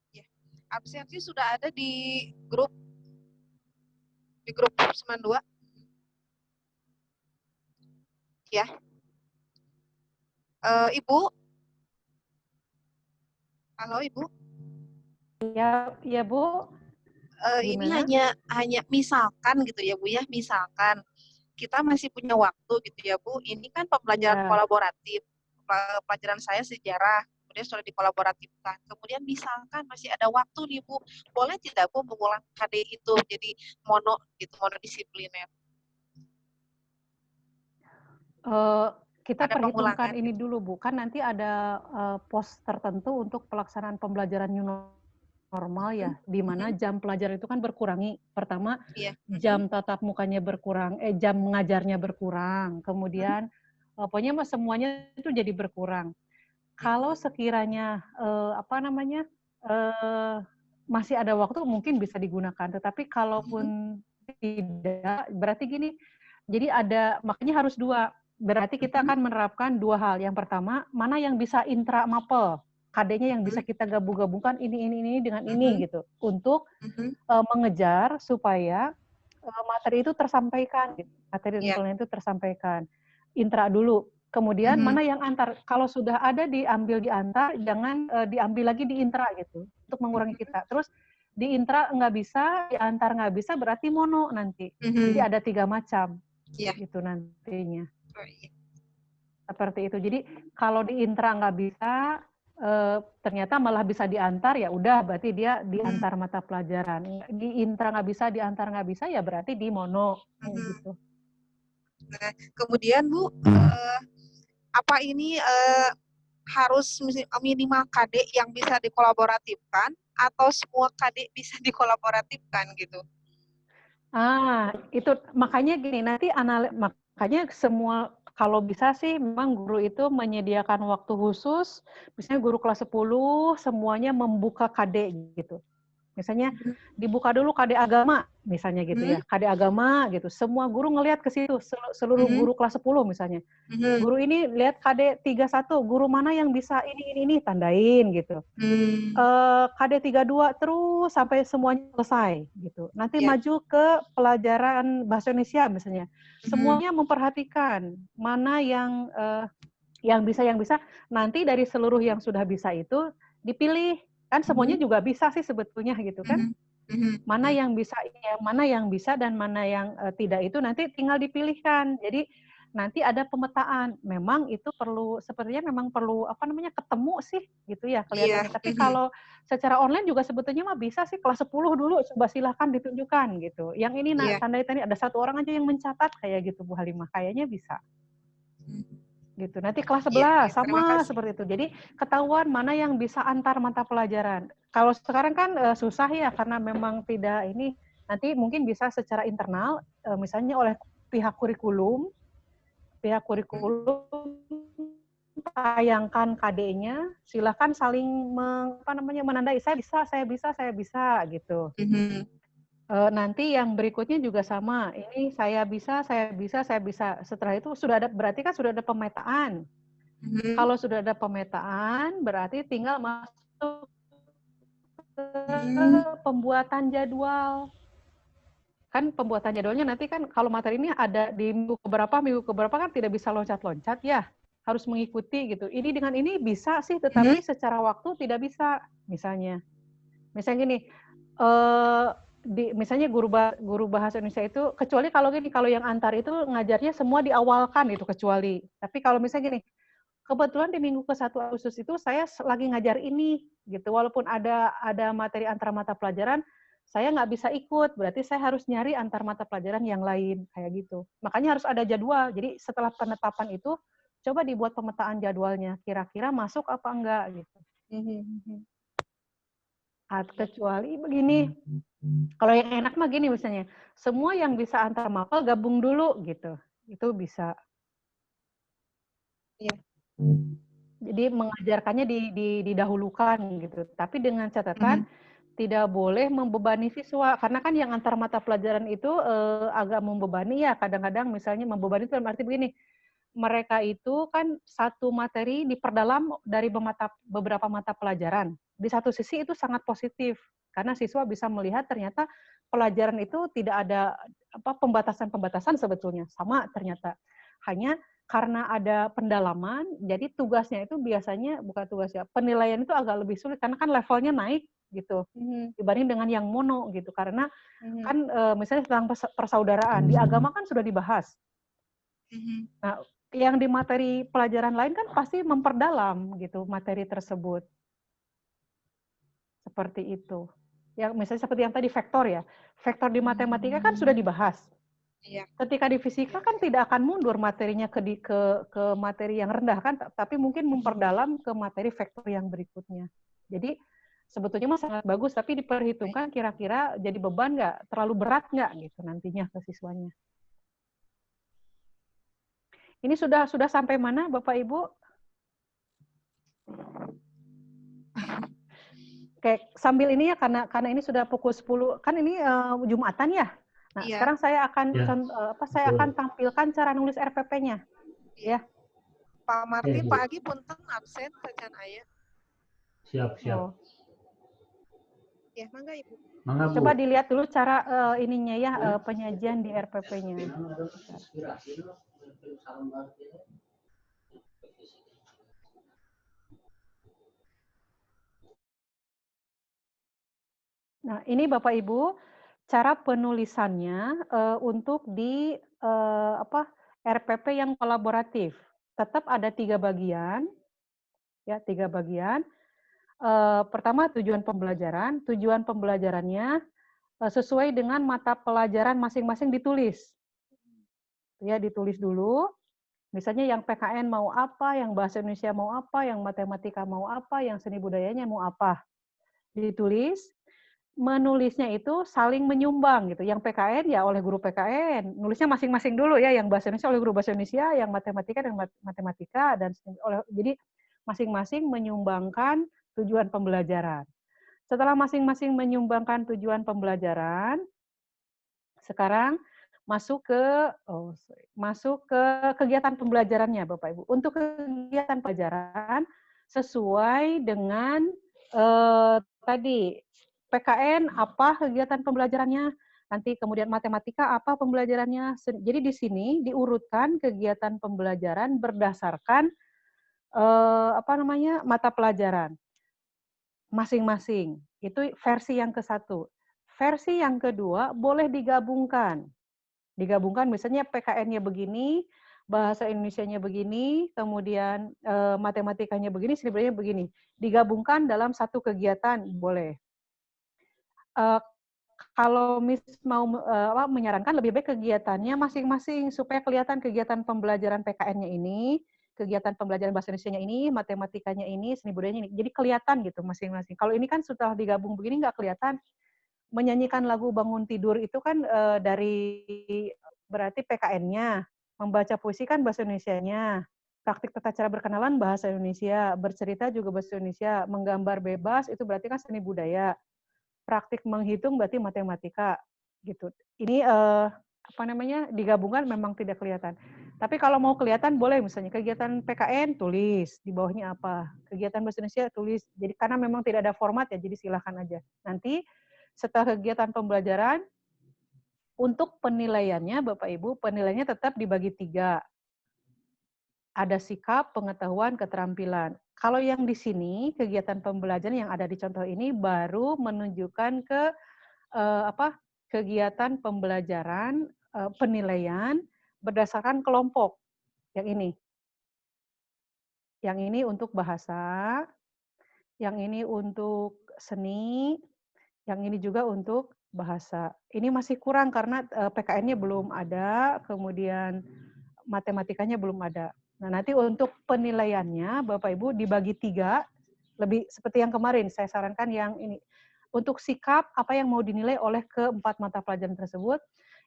Ya, absensi sudah ada di grup 92. Ya. Ibu. Halo, Ibu. Ya Bu. Ini hanya misalkan gitu ya Bu ya, misalkan kita masih punya waktu gitu ya Bu. Ini kan pembelajaran kolaboratif. Pelajaran saya sejarah, kemudian sudah dikolaboratifkan. Kemudian misalkan masih ada waktu nih Bu, boleh tidak Bu mengulang KD itu jadi monodisipliner? Kita perhitungkan ini dulu Bu, kan nanti ada pos tertentu untuk pelaksanaan pembelajaran new normal ya, di mana jam pelajaran itu kan berkurangi. Pertama, jam tatap mukanya berkurang, jam mengajarnya berkurang. Kemudian pokoknya semuanya itu jadi berkurang. Kalau sekiranya masih ada waktu mungkin bisa digunakan, tetapi kalaupun tidak, berarti gini. Jadi makanya harus 2. Berarti kita akan menerapkan 2 hal. Yang pertama, mana yang bisa intra-mapel, KD-nya yang bisa kita gabung-gabungkan ini dengan ini gitu, untuk mengejar supaya materi itu tersampaikan, gitu. Materi itu tersampaikan. Intra dulu. Kemudian mana yang antar? Kalau sudah ada diambil di antar, jangan diambil lagi di intra gitu, untuk mengurangi kita. Terus di intra nggak bisa, di antar nggak bisa, berarti mono nanti. Jadi ada 3 macam gitu nantinya. Seperti itu. Jadi kalau di intra nggak bisa, ternyata malah bisa diantar, ya udah berarti dia diantar mata pelajaran. Di intra nggak bisa, diantar nggak bisa, ya berarti di mono gitu. Nah, kemudian Bu, apa ini harus minimal KD yang bisa dikolaboratifkan atau semua KD bisa dikolaboratifkan gitu? Itu makanya gini, nanti makanya semua kalau bisa sih memang guru itu menyediakan waktu khusus, misalnya guru kelas 10 semuanya membuka KD gitu. Misalnya dibuka dulu KD agama misalnya gitu ya. KD agama gitu. Semua guru ngelihat ke situ, seluruh guru kelas 10 misalnya. Guru ini lihat KD 31, guru mana yang bisa ini tandain gitu. KD 32 terus sampai semuanya selesai gitu. Nanti maju ke pelajaran bahasa Indonesia misalnya. Semuanya memperhatikan mana yang bisa. Nanti dari seluruh yang sudah bisa itu dipilih. Kan semuanya juga bisa sih sebetulnya gitu kan. Mana yang bisa, mana yang bisa dan mana yang tidak itu nanti tinggal dipilihkan. Jadi nanti ada pemetaan. Memang itu sepertinya memang perlu ketemu sih gitu ya kelihatannya. Tapi kalau secara online juga sebetulnya mah bisa sih, kelas 10 dulu coba silahkan ditunjukkan gitu. Yang ini tanda tadi ada 1 orang aja yang mencatat kayak gitu Bu Halimah, kayaknya bisa. Gitu. Nanti kelas 11 sama seperti itu. Jadi ketahuan mana yang bisa antar mata pelajaran. Kalau sekarang kan susah ya karena memang tidak ini, nanti mungkin bisa secara internal misalnya oleh pihak kurikulum tayangkan KD-nya, silakan saling menandai saya bisa gitu. Nanti yang berikutnya juga sama, ini saya bisa. Setelah itu berarti kan sudah ada pemetaan. Kalau sudah ada pemetaan, berarti tinggal masuk ke pembuatan jadwal. Kan pembuatan jadwalnya nanti kan kalau materi ini ada di minggu keberapa kan tidak bisa loncat-loncat ya, harus mengikuti gitu. Ini dengan ini bisa sih, tetapi secara waktu tidak bisa. Misalnya gini, misalnya guru bahasa Indonesia itu, kecuali kalau gini, kalau yang antar itu ngajarnya semua diawalkan itu kecuali. Tapi kalau misalnya gini, kebetulan di minggu ke-1 Agustus itu saya lagi ngajar ini gitu. Walaupun ada materi antar mata pelajaran, saya nggak bisa ikut. Berarti saya harus nyari antar mata pelajaran yang lain kayak gitu. Makanya harus ada jadwal. Jadi setelah penetapan itu coba dibuat pemetaan jadwalnya. Kira-kira masuk apa enggak gitu. Kecuali begini, kalau yang enak mah gini misalnya, semua yang bisa antar mapel gabung dulu gitu. Itu bisa. Iya. Jadi mengajarkannya didahulukan gitu. Tapi dengan catatan tidak boleh membebani siswa, karena kan yang antar mata pelajaran itu agak membebani ya. Kadang-kadang misalnya membebani itu dalam arti begini, mereka itu kan satu materi diperdalam dari beberapa mata pelajaran. Di satu sisi itu sangat positif, karena siswa bisa melihat ternyata pelajaran itu tidak ada pembatasan-pembatasan sebetulnya, sama ternyata. Hanya karena ada pendalaman, jadi tugasnya itu biasanya, bukan tugasnya, penilaian itu agak lebih sulit, karena kan levelnya naik gitu, dibanding dengan yang mono gitu. Karena kan misalnya tentang persaudaraan, di agama kan sudah dibahas. Nah, yang di materi pelajaran lain kan pasti memperdalam gitu materi tersebut. Seperti itu. Yang misalnya seperti yang tadi vektor ya. Vektor di matematika kan sudah dibahas. Iya. Ketika di fisika kan tidak akan mundur materinya ke materi yang rendah kan, tapi mungkin memperdalam ke materi vektor yang berikutnya. Jadi sebetulnya mah sangat bagus, tapi diperhitungkan kira-kira jadi beban nggak, terlalu berat nggak gitu nantinya ke siswanya. Ini sudah sampai mana Bapak Ibu? Oke, sambil ini ya, karena ini sudah pukul 10, kan ini Jumatan ya. Nah, Iya. sekarang saya akan saya akan tampilkan cara nulis RPP-nya. Ya. Pak Martin, Pak Agi punten absen sajan aya. Siap. Oh. Ya, mangga Ibu. Mangga, Bu. Coba dilihat dulu cara ininya ya, penyajian di RPP-nya. Nah, ini Bapak Ibu, cara penulisannya untuk di RPP yang kolaboratif. Tetap ada 3 bagian. Ya, 3 bagian. Pertama, tujuan pembelajaran. Tujuan pembelajarannya sesuai dengan mata pelajaran masing-masing ditulis. Ya, ditulis dulu. Misalnya yang PKN mau apa, yang bahasa Indonesia mau apa, yang matematika mau apa, yang seni budayanya mau apa. Ditulis. Menulisnya itu saling menyumbang gitu. Yang PKN ya oleh guru PKN, nulisnya masing-masing dulu ya. Yang bahasa Indonesia oleh guru bahasa Indonesia, yang matematika dan matematika, dan jadi masing-masing menyumbangkan tujuan pembelajaran. Setelah masing-masing menyumbangkan tujuan pembelajaran, sekarang masuk ke kegiatan pembelajarannya Bapak Ibu. Untuk kegiatan pembelajaran sesuai dengan tadi PKN apa kegiatan pembelajarannya, nanti kemudian matematika apa pembelajarannya. Jadi di sini diurutkan kegiatan pembelajaran berdasarkan mata pelajaran masing-masing. Itu versi yang ke-1. Versi yang kedua boleh digabungkan. Digabungkan misalnya PKN-nya begini, bahasa Indonesianya begini, kemudian matematikanya begini, seni budayanya begini. Digabungkan dalam satu kegiatan boleh. Kalau mau menyarankan lebih baik kegiatannya masing-masing supaya kelihatan kegiatan pembelajaran PKN-nya ini, kegiatan pembelajaran bahasa Indonesia-nya ini, matematikanya ini, seni budayanya ini. Jadi kelihatan gitu masing-masing. Kalau ini kan sudah digabung begini nggak kelihatan. Menyanyikan lagu bangun tidur itu kan dari berarti PKN-nya. Membaca puisi kan bahasa Indonesia-nya. Praktik tata cara berkenalan bahasa Indonesia. Bercerita juga bahasa Indonesia. Menggambar bebas itu berarti kan seni budaya. Praktik menghitung berarti matematika gitu. Ini digabungkan memang tidak kelihatan. Tapi kalau mau kelihatan boleh misalnya kegiatan PKN tulis di bawahnya apa, kegiatan bahasa Indonesia tulis. Jadi karena memang tidak ada format ya, jadi silakan aja. Nanti setelah kegiatan pembelajaran untuk penilaiannya Bapak Ibu, penilaiannya tetap dibagi 3. Ada sikap, pengetahuan, keterampilan. Kalau yang di sini, kegiatan pembelajaran yang ada di contoh ini baru menunjukkan ke kegiatan pembelajaran penilaian berdasarkan kelompok. Yang ini untuk bahasa, yang ini untuk seni, yang ini juga untuk bahasa. Ini masih kurang karena PKN-nya belum ada, kemudian matematikanya belum ada. Nah, nanti untuk penilaiannya, Bapak Ibu dibagi 3, lebih seperti yang kemarin, saya sarankan yang ini. Untuk sikap, apa yang mau dinilai oleh ke-4 mata pelajaran tersebut,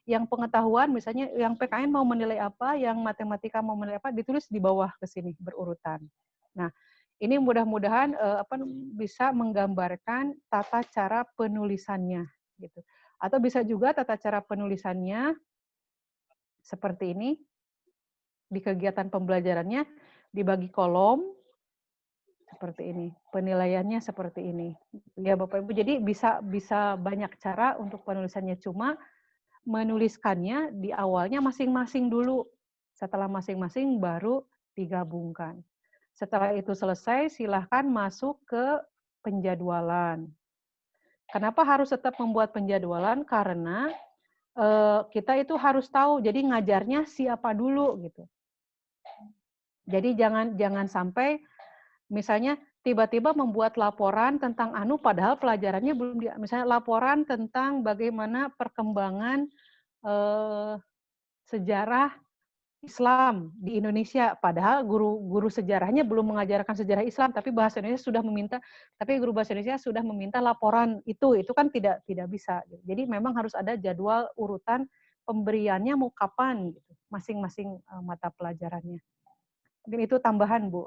yang pengetahuan, misalnya yang PKN mau menilai apa, yang matematika mau menilai apa, ditulis di bawah ke sini, berurutan. Nah, ini mudah-mudahan bisa menggambarkan tata cara penulisannya, gitu. Atau bisa juga tata cara penulisannya seperti ini. Di kegiatan pembelajarannya dibagi kolom seperti ini, penilaiannya seperti ini. Ya Bapak Ibu, jadi bisa banyak cara untuk penulisannya, cuma menuliskannya di awalnya masing-masing dulu. Setelah masing-masing baru digabungkan. Setelah itu selesai, silahkan masuk ke penjadwalan. Kenapa harus tetap membuat penjadwalan? Karena kita itu harus tahu, jadi ngajarnya siapa dulu gitu. Jadi jangan sampai misalnya tiba-tiba membuat laporan tentang padahal pelajarannya belum misalnya laporan tentang bagaimana perkembangan sejarah Islam di Indonesia, padahal guru sejarahnya belum mengajarkan sejarah Islam, tapi bahasa Indonesia guru bahasa Indonesia sudah meminta laporan itu kan tidak bisa. Jadi memang harus ada jadwal urutan pemberiannya mau kapan gitu, masing-masing mata pelajarannya. Mungkin itu tambahan, Bu.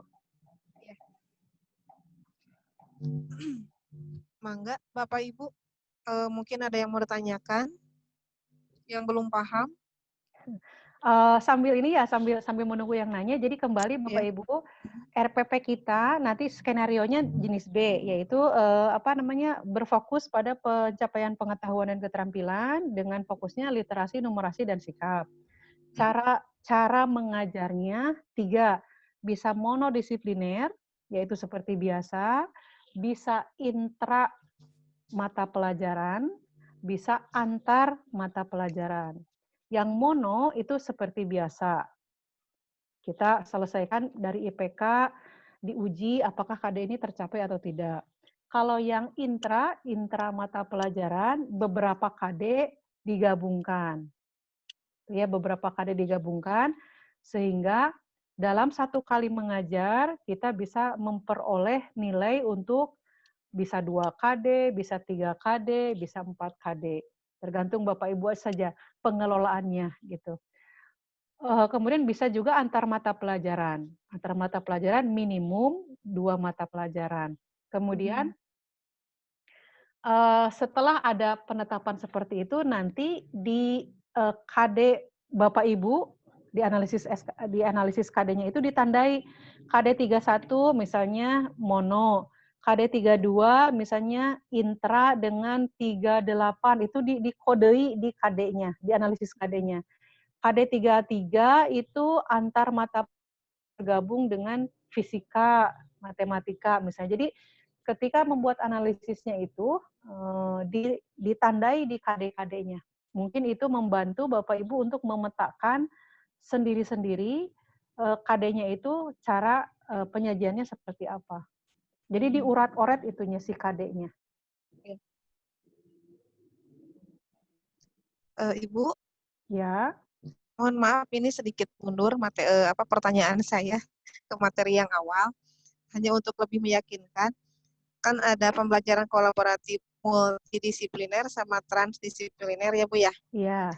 Mangga, Bapak Ibu, mungkin ada yang mau ditanyakan, yang belum paham. Sambil menunggu yang nanya, jadi kembali Bapak Ibu, RPP kita nanti skenarionya jenis B, yaitu berfokus pada pencapaian pengetahuan dan keterampilan dengan fokusnya literasi, numerasi, dan sikap. Cara mengajarnya 3, bisa monodisipliner, yaitu seperti biasa, bisa intra mata pelajaran, bisa antar mata pelajaran. Yang mono itu seperti biasa. Kita selesaikan dari IPK, diuji apakah KD ini tercapai atau tidak. Kalau yang intra mata pelajaran, beberapa KD digabungkan. Ya, beberapa KD digabungkan, sehingga dalam 1 kali mengajar, kita bisa memperoleh nilai untuk bisa 2 KD, bisa 3 KD, bisa 4 KD. Tergantung Bapak Ibu saja pengelolaannya gitu. Kemudian bisa juga antar mata pelajaran. Antar mata pelajaran minimum 2 mata pelajaran. Kemudian setelah ada penetapan seperti itu, nanti di KD Bapak Ibu di analisis KD-nya itu ditandai KD 31 misalnya mono, KD 32 misalnya intra dengan 38 itu dikodei di KD-nya, di analisis KD-nya. KD 33 itu antar mata bergabung dengan fisika, matematika misalnya. Jadi ketika membuat analisisnya itu ditandai di KD-KD-nya. Mungkin itu membantu Bapak Ibu untuk memetakan sendiri-sendiri KD-nya itu cara penyajiannya seperti apa. Jadi diurat-urat itunya si KD-nya. Ibu? Ya. Mohon maaf, ini sedikit mundur pertanyaan saya ke materi yang awal. Hanya untuk lebih meyakinkan, kan ada pembelajaran kolaboratif multidisipliner sama transdisipliner ya Bu ya? Iya.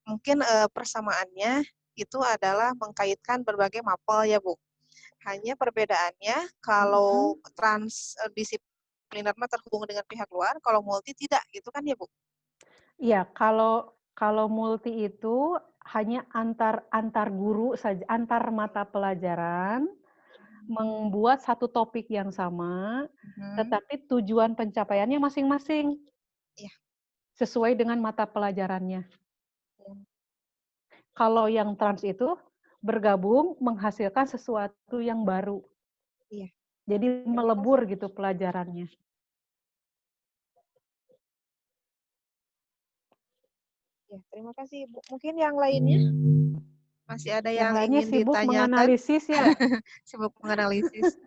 Mungkin persamaannya itu adalah mengkaitkan berbagai mapel ya Bu. Hanya perbedaannya kalau transdisipliner terhubung dengan pihak luar, kalau multi tidak, gitu kan ya Bu? Iya, kalau multi itu hanya antar guru saja, antar mata pelajaran, membuat satu topik yang sama, tetapi tujuan pencapaiannya masing-masing. Sesuai dengan mata pelajarannya. Kalau yang trans itu bergabung menghasilkan sesuatu yang baru. Jadi melebur gitu pelajarannya. Ya, terima kasih Ibu. Mungkin yang lainnya masih ada yang lainnya ingin sibuk ditanyakan? menganalisis ya. Sibuk menganalisis.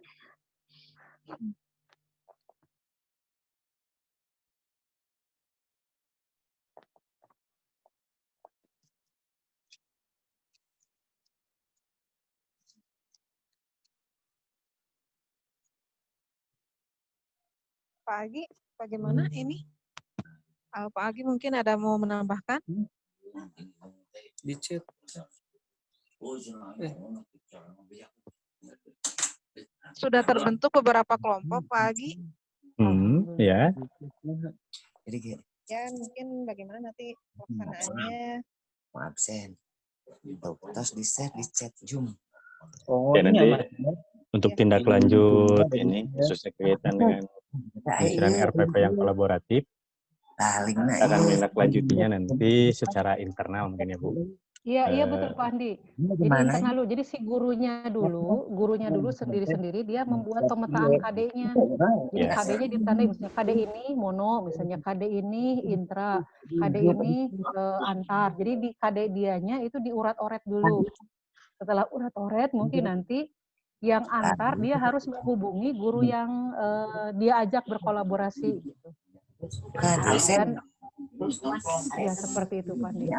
Pak Agi, bagaimana ini? Pak Agi mungkin ada mau menambahkan? Di chat. Sudah terbentuk beberapa kelompok, Pak Agi. Ya. Ya, mungkin bagaimana nanti pelaksanaannya? Mau absen. Terus di-share di chat Zoom. Ya, nanti untuk tindak lanjut ini khususnya kaitan dengan penyusunan RPP yang kolaboratif, kita akan menindaklanjutinya nanti secara internal mungkin ya Bu. Iya betul Pak Andi. Jadi internal dulu. Jadi si gurunya dulu sendiri-sendiri dia membuat pemetaan KD-nya. Jadi KD-nya ditandai misalnya KD ini mono, misalnya KD ini intra, KD ini antar. Jadi di KD dianya itu diurat-oret dulu. Setelah urat-oret mungkin nanti yang antar dia harus menghubungi guru yang dia ajak berkolaborasi gitu. Dan ya seperti itu Pak Andi.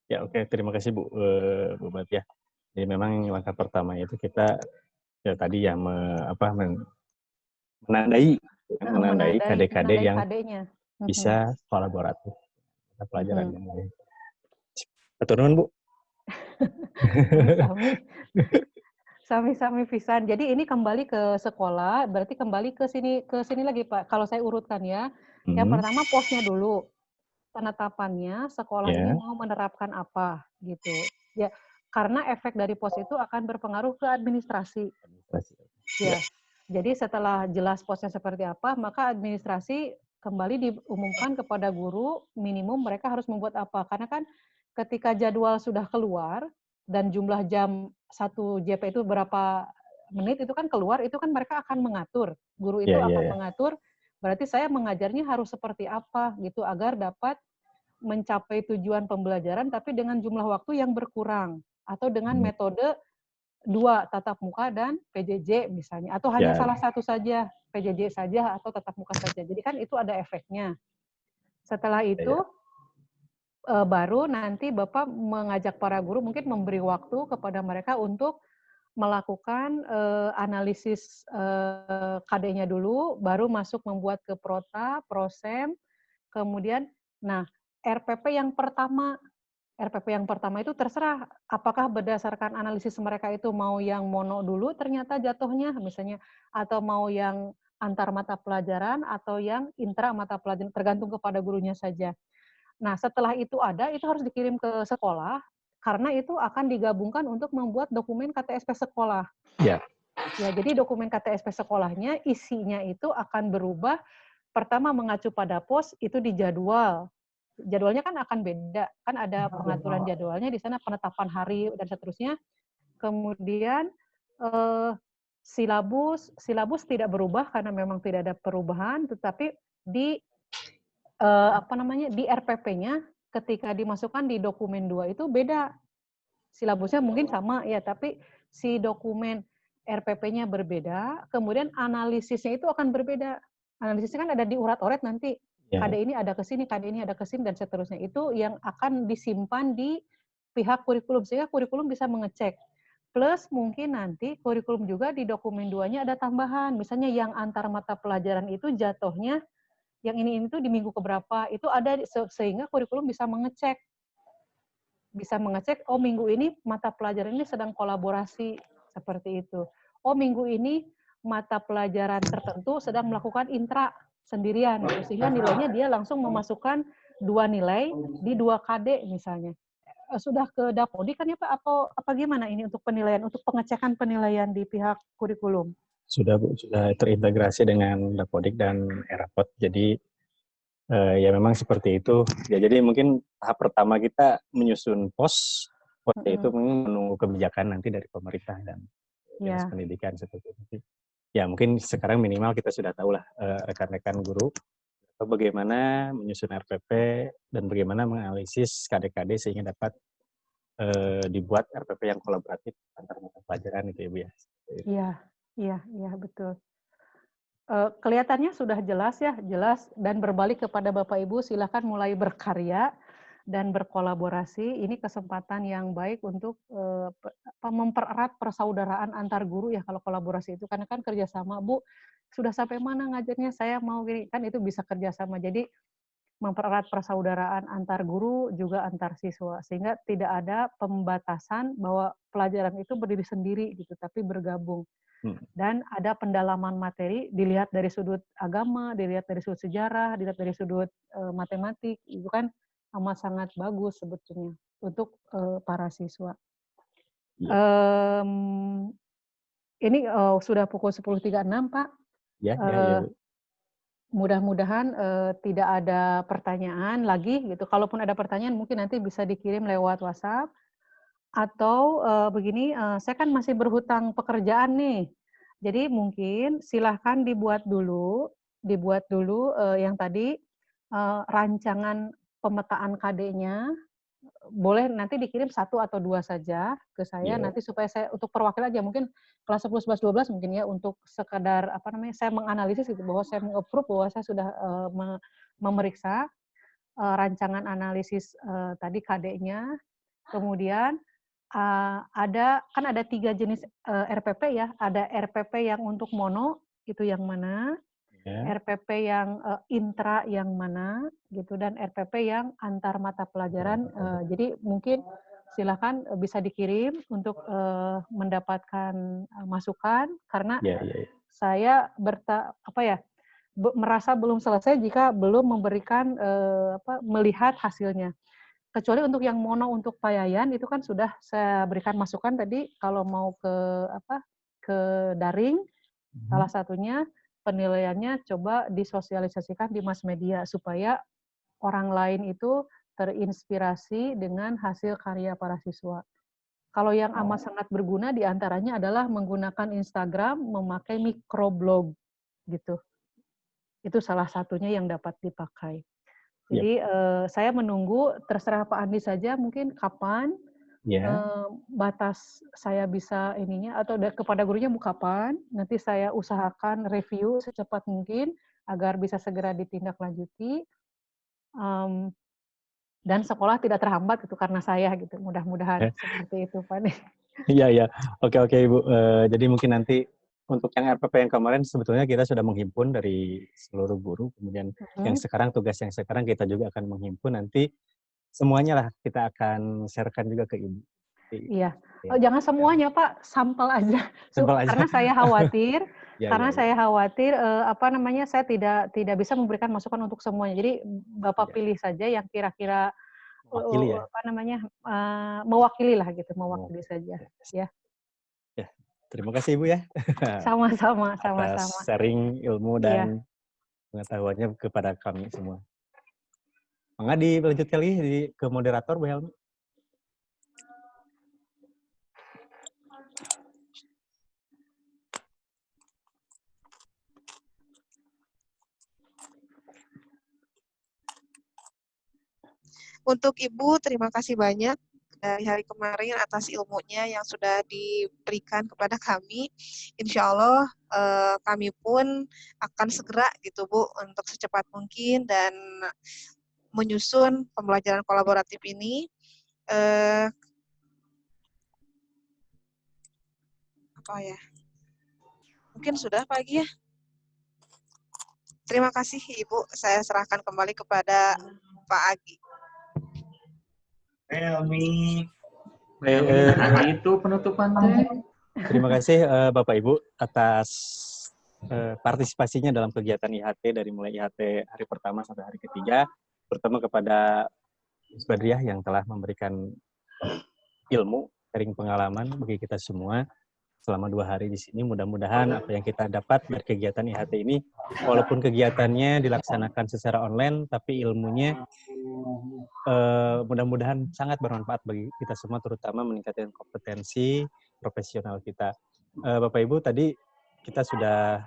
Ya oke, terima kasih Bu Batia. Jadi memang langkah pertama itu kita ya tadi ya menandai KD-KD yang bisa kolaboratif pelajaran yang lain. Atur nuhun Bu. Sami-sami pisan. Jadi ini kembali ke sekolah, berarti kembali ke sini lagi Pak. Kalau saya urutkan ya, yang pertama posnya dulu. Penetapannya sekolah ini mau menerapkan apa gitu ya, karena efek dari pos itu akan berpengaruh ke administrasi. Ya, jadi setelah jelas posnya seperti apa, maka administrasi kembali diumumkan kepada guru minimum mereka harus membuat apa, karena kan ketika jadwal sudah keluar dan jumlah jam 1 JP itu berapa menit itu kan keluar, itu kan mereka akan mengatur, guru itu akan mengatur. Berarti saya mengajarnya harus seperti apa gitu agar dapat mencapai tujuan pembelajaran tapi dengan jumlah waktu yang berkurang atau dengan metode 2 tatap muka dan PJJ misalnya atau hanya salah satu saja PJJ saja atau tatap muka saja. Jadi kan itu ada efeknya. Setelah itu baru nanti Bapak mengajak para guru mungkin memberi waktu kepada mereka untuk melakukan analisis KD-nya dulu, baru masuk membuat ke Prota, Prosem, kemudian, nah RPP yang pertama itu terserah apakah berdasarkan analisis mereka itu mau yang mono dulu ternyata jatuhnya misalnya, atau mau yang antar mata pelajaran atau yang intra mata pelajaran, tergantung kepada gurunya saja. Nah setelah itu itu harus dikirim ke sekolah, karena itu akan digabungkan untuk membuat dokumen KTSP sekolah. Ya, jadi dokumen KTSP sekolahnya isinya itu akan berubah. Pertama mengacu pada pos itu di jadwal. Jadwalnya kan akan beda, kan ada pengaturan jadwalnya di sana, penetapan hari dan seterusnya. Kemudian silabus tidak berubah karena memang tidak ada perubahan, tetapi di di RPP-nya ketika dimasukkan di dokumen 2 itu beda. Silabusnya mungkin sama ya, tapi si dokumen RPP-nya berbeda, kemudian analisisnya itu akan berbeda. Analisisnya kan ada di urat-oret nanti. KD ini ada ke sini, KD ini ada ke sini, dan seterusnya. Itu yang akan disimpan di pihak kurikulum, sehingga kurikulum bisa mengecek. Plus mungkin nanti kurikulum juga di dokumen 2-nya ada tambahan. Misalnya yang antar mata pelajaran itu jatuhnya, yang ini tuh di minggu keberapa, itu ada sehingga kurikulum bisa mengecek. Oh minggu ini mata pelajaran ini sedang kolaborasi, seperti itu. Oh minggu ini mata pelajaran tertentu sedang melakukan intra sendirian, gitu. Sehingga nilainya dia langsung memasukkan 2 nilai di 2 KD misalnya. Sudah ke Dapodik kan ya Pak, atau apa gimana ini untuk penilaian, untuk pengecekan penilaian di pihak kurikulum? Sudah Bu, sudah terintegrasi dengan Dapodik dan Erapot. Jadi ya memang seperti itu. Ya jadi mungkin tahap pertama kita menyusun posnya itu menunggu kebijakan nanti dari pemerintah dan dinas pendidikan seperti itu. Ya mungkin sekarang minimal kita sudah tahu lah rekan-rekan guru bagaimana menyusun RPP dan bagaimana menganalisis KD-KD sehingga dapat dibuat RPP yang kolaboratif antar mata pelajaran itu ya Bu ya. Iya, betul. Kelihatannya sudah jelas ya, jelas dan berbalik kepada Bapak Ibu, silakan mulai berkarya dan berkolaborasi. Ini kesempatan yang baik untuk mempererat persaudaraan antar guru ya kalau kolaborasi itu, karena kan kerjasama, Bu sudah sampai mana ngajarnya, saya mau gini, kan itu bisa kerjasama. Jadi mempererat persaudaraan antar guru juga antar siswa, sehingga tidak ada pembatasan bahwa pelajaran itu berdiri sendiri gitu, tapi bergabung. Dan ada pendalaman materi, dilihat dari sudut agama, dilihat dari sudut sejarah, dilihat dari sudut matematik, itu kan amat sangat bagus sebetulnya untuk para siswa. Ini sudah pukul 10.36 Pak. Ya. Mudah-mudahan tidak ada pertanyaan lagi gitu. Kalaupun ada pertanyaan mungkin nanti bisa dikirim lewat WhatsApp. Atau begini, saya kan masih berhutang pekerjaan nih. Jadi mungkin silahkan dibuat dulu yang tadi rancangan pemetaan KD-nya. Boleh nanti dikirim 1 atau 2 saja ke saya, nanti supaya saya untuk perwakilan aja, mungkin kelas 10, 11, 12 mungkin ya, untuk sekadar saya menganalisis gitu, bahwa saya meng-approve bahwa saya sudah memeriksa rancangan analisis tadi KD-nya. Kemudian ada 3 jenis RPP ya, ada RPP yang untuk mono, itu yang mana, RPP yang intra yang mana, gitu, dan RPP yang antar mata pelajaran. Jadi mungkin silakan bisa dikirim untuk mendapatkan masukan, karena saya merasa belum selesai jika belum memberikan melihat hasilnya. Kecuali untuk yang mono untuk Pak Yayan itu kan sudah saya berikan masukan tadi, kalau mau ke daring, salah satunya penilaiannya coba disosialisasikan di mass media supaya orang lain itu terinspirasi dengan hasil karya para siswa. Kalau yang amat sangat berguna diantaranya adalah menggunakan Instagram, memakai microblog gitu. Itu salah satunya yang dapat dipakai. Jadi saya menunggu, terserah Pak Andi saja mungkin kapan batas saya bisa ininya, atau kepada gurunya mau kapan, nanti saya usahakan review secepat mungkin agar bisa segera ditindaklanjuti, dan sekolah tidak terhambat gitu karena saya gitu, mudah-mudahan seperti itu Pak. Iya. Oke Ibu. Jadi mungkin nanti untuk yang RPP yang kemarin sebetulnya kita sudah menghimpun dari seluruh guru, kemudian yang sekarang tugas yang sekarang kita juga akan menghimpun, nanti semuanya lah kita akan sharekan juga ke Ibu. Iya. Jangan semuanya Pak, sampel aja. Karena saya khawatir, saya khawatir saya tidak bisa memberikan masukan untuk semuanya. Jadi Bapak pilih saja yang kira-kira mewakili lah gitu, mewakili saja ya. Terima kasih Ibu ya. Sama-sama. Atas sharing ilmu dan pengetahuannya kepada kami semua. Mangga dilanjutkan lagi ke moderator Bu Helmi. Untuk Ibu, terima kasih banyak dari hari kemarin atas ilmunya yang sudah diberikan kepada kami. Insya Allah kami pun akan segera gitu Bu untuk secepat mungkin dan menyusun pembelajaran kolaboratif ini. Mungkin sudah pagi ya. Terima kasih Ibu, saya serahkan kembali kepada Pak Agi. Helmi. Itu penutupannya. Terima kasih Bapak Ibu atas partisipasinya dalam kegiatan IHT dari mulai IHT hari pertama sampai hari ketiga, terutama kepada Ms. Badriah yang telah memberikan ilmu, sharing pengalaman bagi kita semua selama 2 hari di sini. Mudah-mudahan apa yang kita dapat dari kegiatan IHT ini, walaupun kegiatannya dilaksanakan secara online, tapi ilmunya mudah-mudahan sangat bermanfaat bagi kita semua, terutama meningkatkan kompetensi profesional kita. Bapak Ibu, tadi kita sudah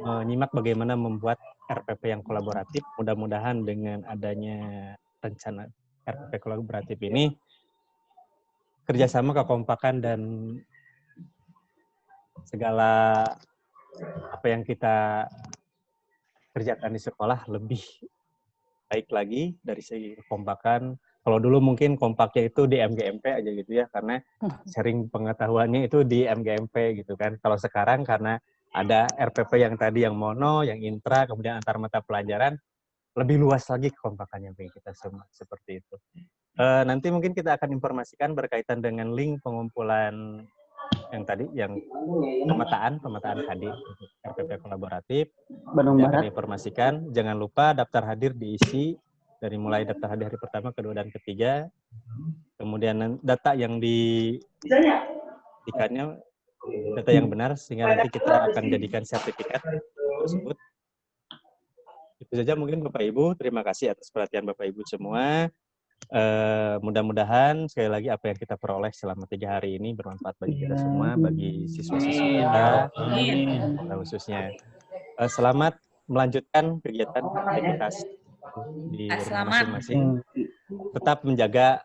menyimak bagaimana membuat RPP yang kolaboratif. Mudah-mudahan dengan adanya rencana RPP kolaboratif ini, kerjasama, kekompakan, dan segala apa yang kita kerjakan di sekolah lebih baik lagi dari segi kekompakan. Kalau dulu mungkin kompaknya itu di MGMP aja gitu ya, karena sharing pengetahuannya itu di MGMP gitu kan. Kalau sekarang karena ada RPP yang tadi yang mono, yang intra, kemudian antar mata pelajaran, lebih luas lagi kekompakannya bagi kita semua, seperti itu. Nanti mungkin kita akan informasikan berkaitan dengan link pengumpulan yang tadi, yang pemetaan KD untuk RPP kolaboratif. Akan diinformasikan. Jangan lupa daftar hadir diisi dari mulai daftar hadir hari pertama, kedua, dan ketiga. Kemudian data yang diikannya data yang benar, sehingga nanti kita akan jadikan sertifikat tersebut. Itu saja mungkin Bapak Ibu. Terima kasih atas perhatian Bapak Ibu semua. Mudah-mudahan sekali lagi apa yang kita peroleh selama 3 hari ini bermanfaat bagi kita semua, bagi siswa-siswa kita, khususnya. Selamat melanjutkan kegiatan aktivitas di rumah masing-masing. Tetap menjaga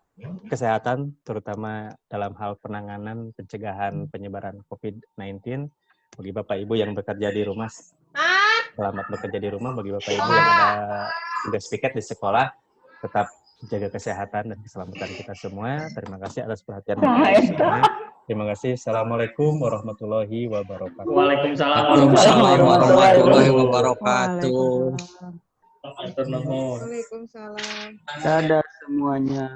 kesehatan, terutama dalam hal penanganan pencegahan penyebaran COVID-19. Bagi Bapak Ibu yang bekerja di rumah, selamat bekerja di rumah. Bagi Bapak Ibu yang ada tugas piket di sekolah, tetap jaga kesehatan dan keselamatan kita semua. Terima kasih atas perhatian Bapak semua. Terima kasih. Assalamualaikum warahmatullahi wabarakatuh. Waalaikumsalam warahmatullahi wabarakatuh. Waalaikumsalam. Dadah semuanya.